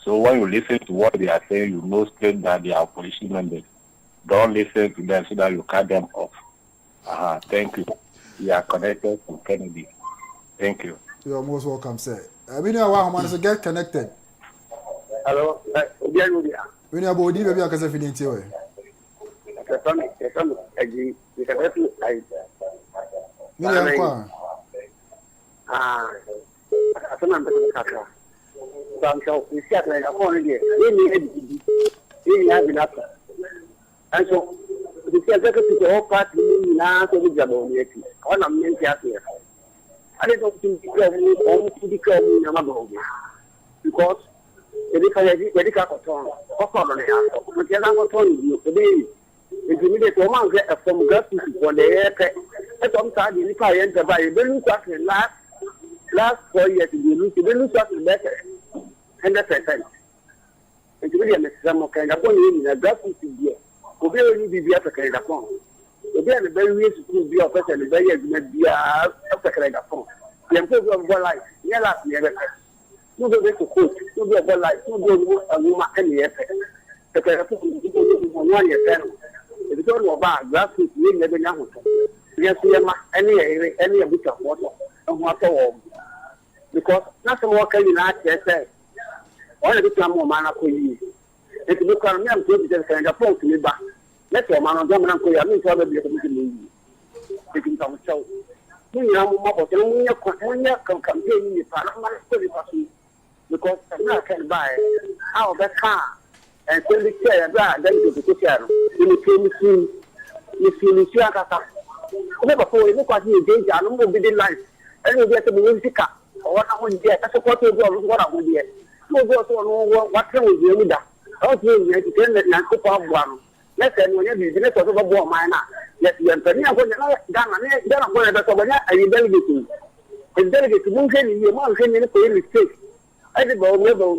So when you listen to what they are saying, you know straight that they are opposition members. Don't listen to them so that you cut them off. Thank you. We are connected to Kennedy. Thank you. You are most welcome, sir. We know how man so get connected. Hello. We know about the baby I can say finite. And so the executive all party now to the Jaboneti. All I'm meant to here. I don't think because the Cacoton, if you need a woman from Gusty for the air, at some time in the car enter by the last 4 years, you lose better 100%. It's really a some kind of one in a Gusty year. Obi only be African Agyapong. Obi and the very ways to be a person, the very agreement be African Agyapong. The improvement of one life, never no go to coach, no go about life, no go a woman any effect. The Agyapong 1 year. If you don't know about grassroots, we never know. Yes, we have any bit of water and water because nothing more can you not say. All the time more man for you. If you look at me, I'm going to send a phone to me back. Let's go, man, I'm going to go. I'm going to be able to move. You can come show. You know, when you come campaign in the because I can buy out of that car and send the chair and then go to the chair. You feel never for you look at you, danger, I don't know the life. And you get to be music or what I would get. That's what you do, what I would get. You go to what can we do with that? Okay, you can let Nancy Pop one. Let's say when you business of a war miner. Yes, you are very good. Then I'm going to go and you delegate to. And delegate to Munkin, you want to make a mistake. I did not know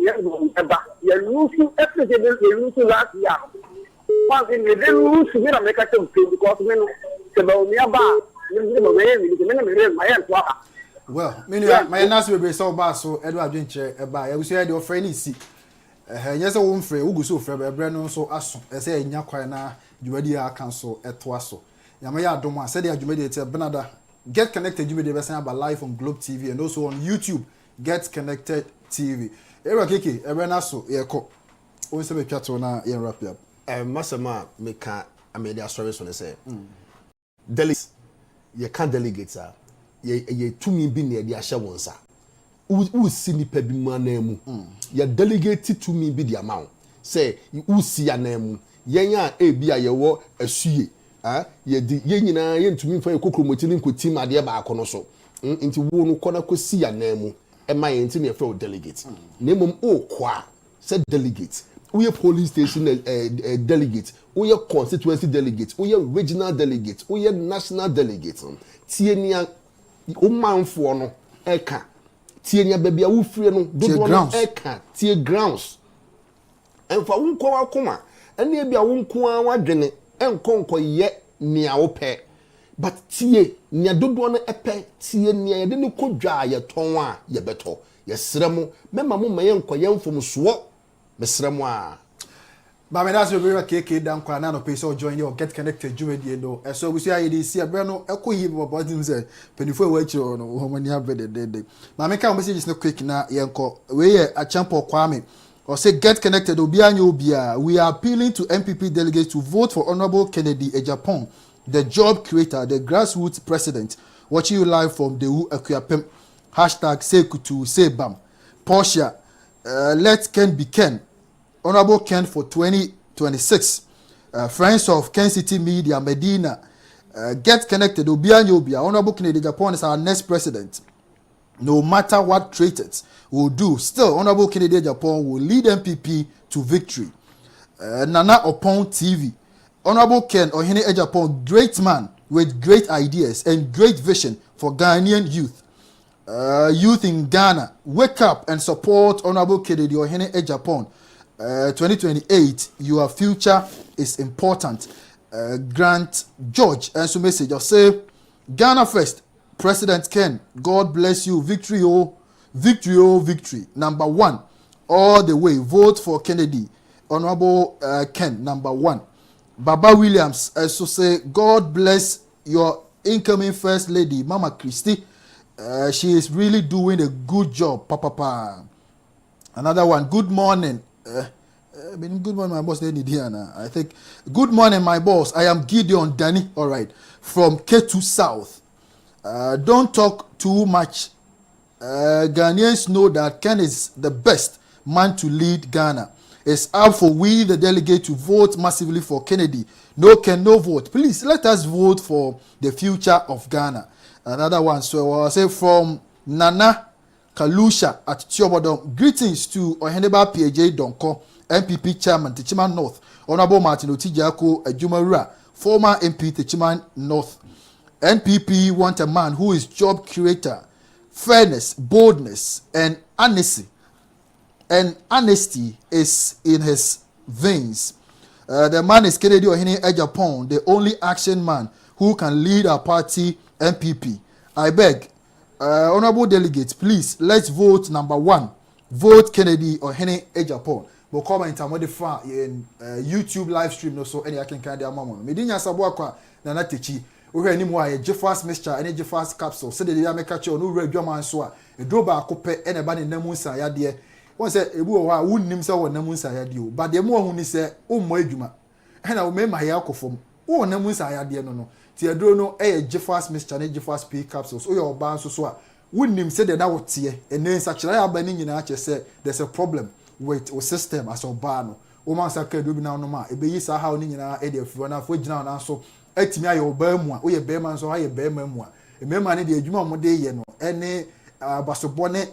you're losing everything you lose last year. One thing you didn't lose to make a thing because when the Bawumia bar, you my hand. Well, my answer will be so bad, so Edward Jincher, I will say your friend is sick. Yes, a woman free, who goes so from a brand so as I say, in Yakwana, you already are council at Twasso. Yamaya Doma said, you made it, Benada. Get connected, you made the best about live on Globe TV and also on YouTube. Get Connected TV. Era Kiki, Erenaso, Eko. Always have a chat on a wrap up. Masama, make a media service on the same. Delegates, you can't delegate, sir. Ye 2 million near the Asha one, sir. Who see me pe bi mu name ya delegate to me be the amount say who see ya name yenya e bia ye wo asue ye di ye nyina ye ntumi fa ekokromoti ni nkoti made ba akono so nti wo no kona ko si ya name e ma ye nti ne fa delegate nemom o kwa say delegate we police station delegate we constituency delegate we regional delegate we national delegate tie ni o manfo no eka tie nya babia wo free no do no eka tie grounds emfa wo nko akoma ene bia wo nko a wadwene enkonko ye nea wopɛ but tie nea dodoɔ no ɛpɛ tie nea yɛde no kɔdwa a yɛtɔn a yɛbɛtɔ yɛsrɛ mo mɛma mo ma yɛnkɔ yɛmfom soɔ mesrɛ mo a But that's a very KK down Kwana no pay so join you get connected Jumedi no. So we see how you see a brano echo him about him say penifo watch or no how many have the day. But make our message is no quick na yanko we a champion Kwame or say get connected Obia. We are appealing to MPP delegates to vote for Honorable Kennedy Agyapong, the job creator, the grassroots president. Watching you live from the Agyapong #Sekutu Sebam. Portia, let Ken be Ken. Honorable Ken for 2026. Friends of Ken City Media, Medina, get connected. Obia. Honorable Kennedy Agyapong is our next president. No matter what traitors will do, still Honorable Kennedy Agyapong will lead MPP to victory. Nana Opon TV. Honorable Ken Ohene Agyapong, great man with great ideas and great vision for Ghanaian youth. Youth in Ghana, wake up and support Honorable Kennedy Ohene Agyapong. 2028, your future is important. Grant George and so message of say Ghana first. President Ken, God bless you. Victory, oh, victory, oh, victory. Number one, all the way. Vote for Kennedy. Honorable Ken, number one. Baba Williams, so say God bless your incoming first lady, Mama Christie. She is really doing a good job, Papa. Another one. Good morning. Good morning, my boss. I think. Good morning, my boss. I am Gideon Danny. All right, from K2 South. Don't talk too much. Ghanaians know that Ken is the best man to lead Ghana. It's up for we, the delegate, to vote massively for Kennedy. No Ken, no vote. Please let us vote for the future of Ghana. Another one. So I'll say from Nana Kalusha at Chiobodom. Greetings to Oheneba PJ Donko, MPP Chairman, Techiman North. Honorable Martin Otijako Ejumara, former MP Techiman North. NPP want a man who is job creator, fairness, boldness, and honesty. And honesty is in his veins. The man is Kennedy Ohene Agyapong, the only action man who can lead our party NPP. I beg, honorable delegates, please let's vote number one. Vote Kennedy Ohene Agyapong. We'll comment on what the far in YouTube live stream no so any I can kind of mama. Medinya Sabuakwa Nana Techi. We hear any more Jeffas mixture, any Jeffas capsule. So the make a show no red drama and so a droba coupe and a band in Namunsa yadia. One said a boy wouldn't himself or Namunsa yadio, but the more who say, oh, my juma. And I will make my alcohol from oh, Namunsa yadia no. Tiadrono, a Jeffas mixture, any Jeffas P capsules, or your bands so. Wouldn't him say that I would see, and then such a banning in Archer said there's a problem with our system as Obano. Woman Saka do now no ma, a baby saw how Nina Eddie for an for now so. Etimi ayo bemwa o ye bema so aye bema mu a emema ne de adwuma mo de ye no ene basobone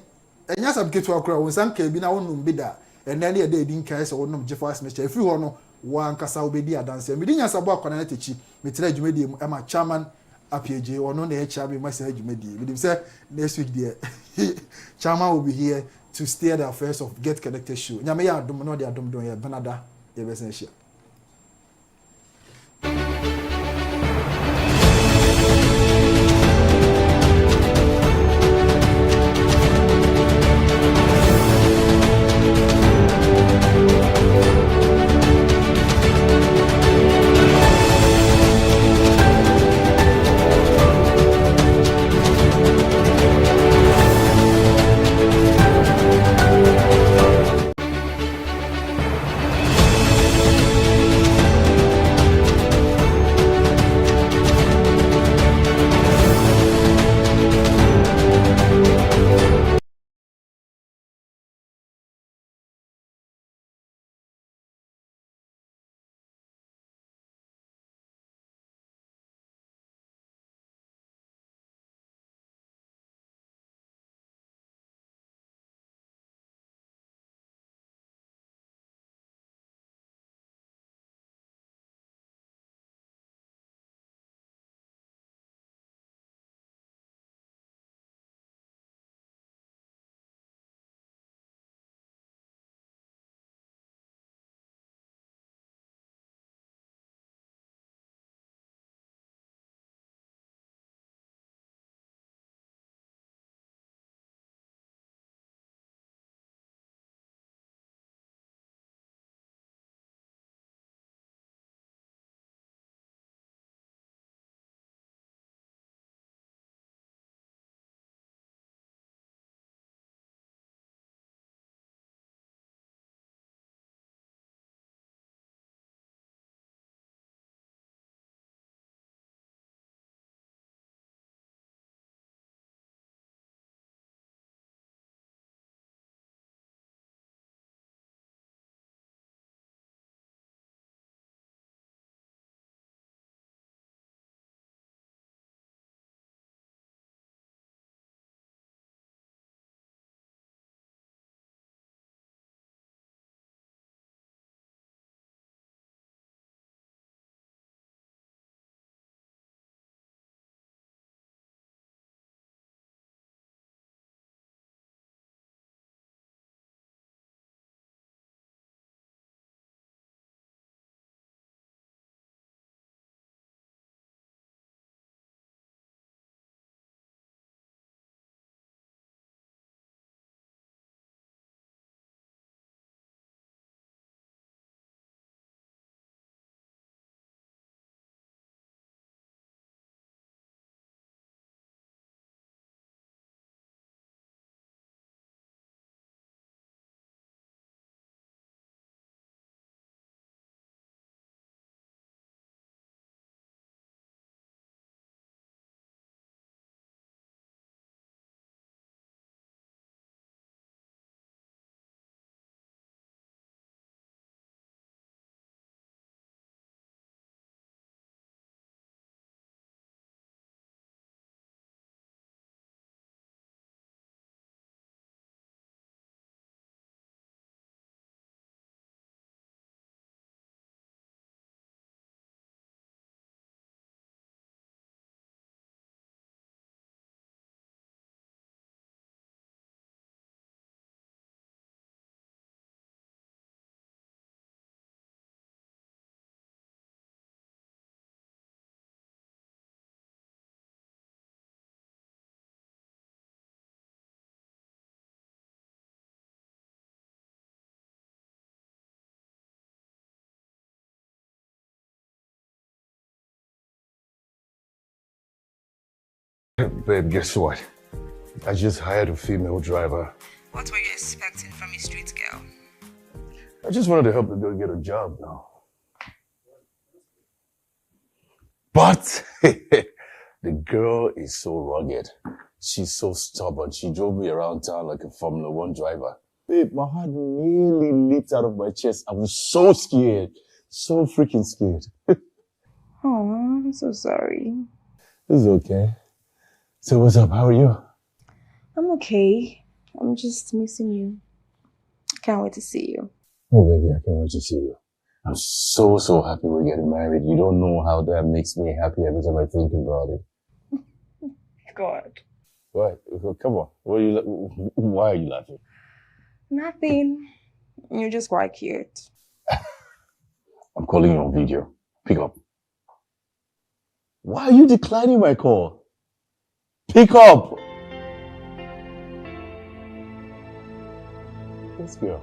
enya sabketu akura won sanka bi na wonum bi da ene ne de din kai se wonum Jeffas Mr. Efri ho no wan kasa obedi adanse mi dinya sabo akwana na techi metira adwuma de mu ema chairman apieje ono na echa bi masa adwuma de mi dim say next week there chairman will be here to steer the affairs of Get Connected show nyame ya adom no de adom don ye benada ye besen hia. Babe, guess what? I just hired a female driver. What were you expecting from a street girl? I just wanted to help the girl get a job now. But the girl is so rugged. She's so stubborn. She drove me around town like a Formula One driver. Babe, my heart nearly leaped out of my chest. I was so scared. So freaking scared. Oh, I'm so sorry. It's okay. So what's up? How are you? I'm okay. I'm just missing you. Can't wait to see you. Oh, baby, I can't wait to see you. I'm so happy we're getting married. You don't know how that makes me happy every time I think about it. God. What? Come on. Why are you laughing? Nothing. You're just quite cute. I'm calling you on video. Pick up. Why are you declining my call? Pick up! This girl.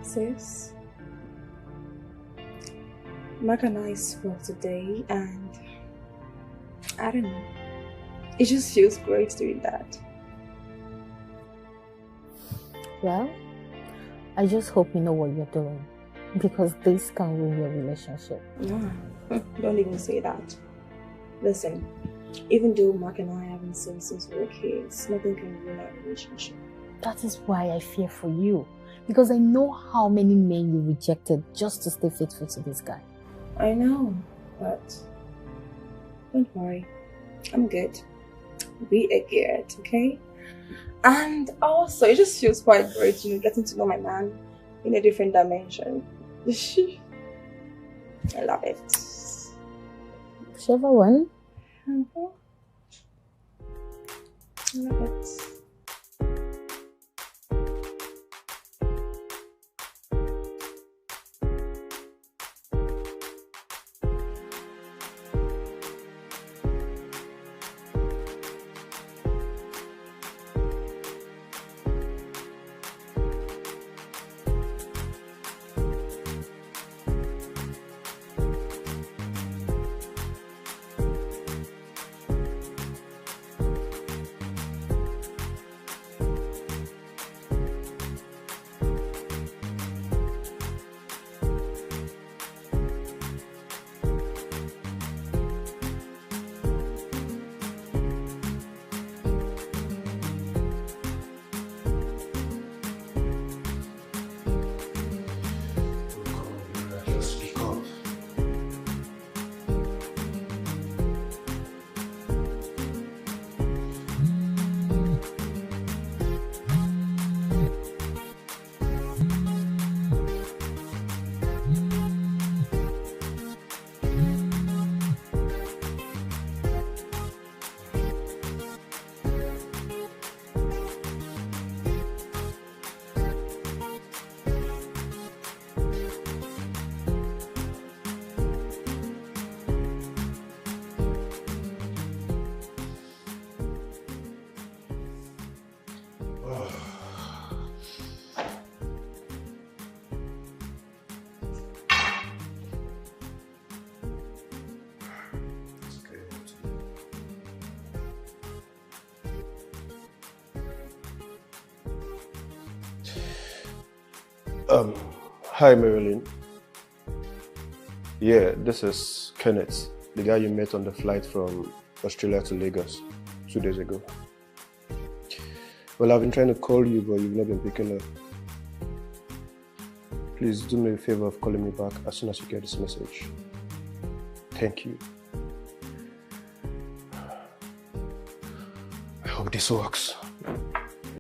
Sis, Mark and I spoke today, and I don't know. It just feels great doing that. Well, I just hope you know what you're doing, because this can ruin your relationship. No, don't even say that. Listen, even though Mark and I haven't seen since we were kids, nothing can ruin our relationship. That is why I fear for you, because I know how many men you rejected just to stay faithful to this guy. I know, but don't worry. I'm good. We are good, okay? And also, it just feels quite great, getting to know my man in a different dimension. I love it. Whichever one. I love it. Hi, Marilyn. Yeah, this is Kenneth, the guy you met on the flight from Australia to Lagos 2 days ago. Well, I've been trying to call you, but you've not been picking up. Please do me a favor of calling me back as soon as you get this message. Thank you. I hope this works.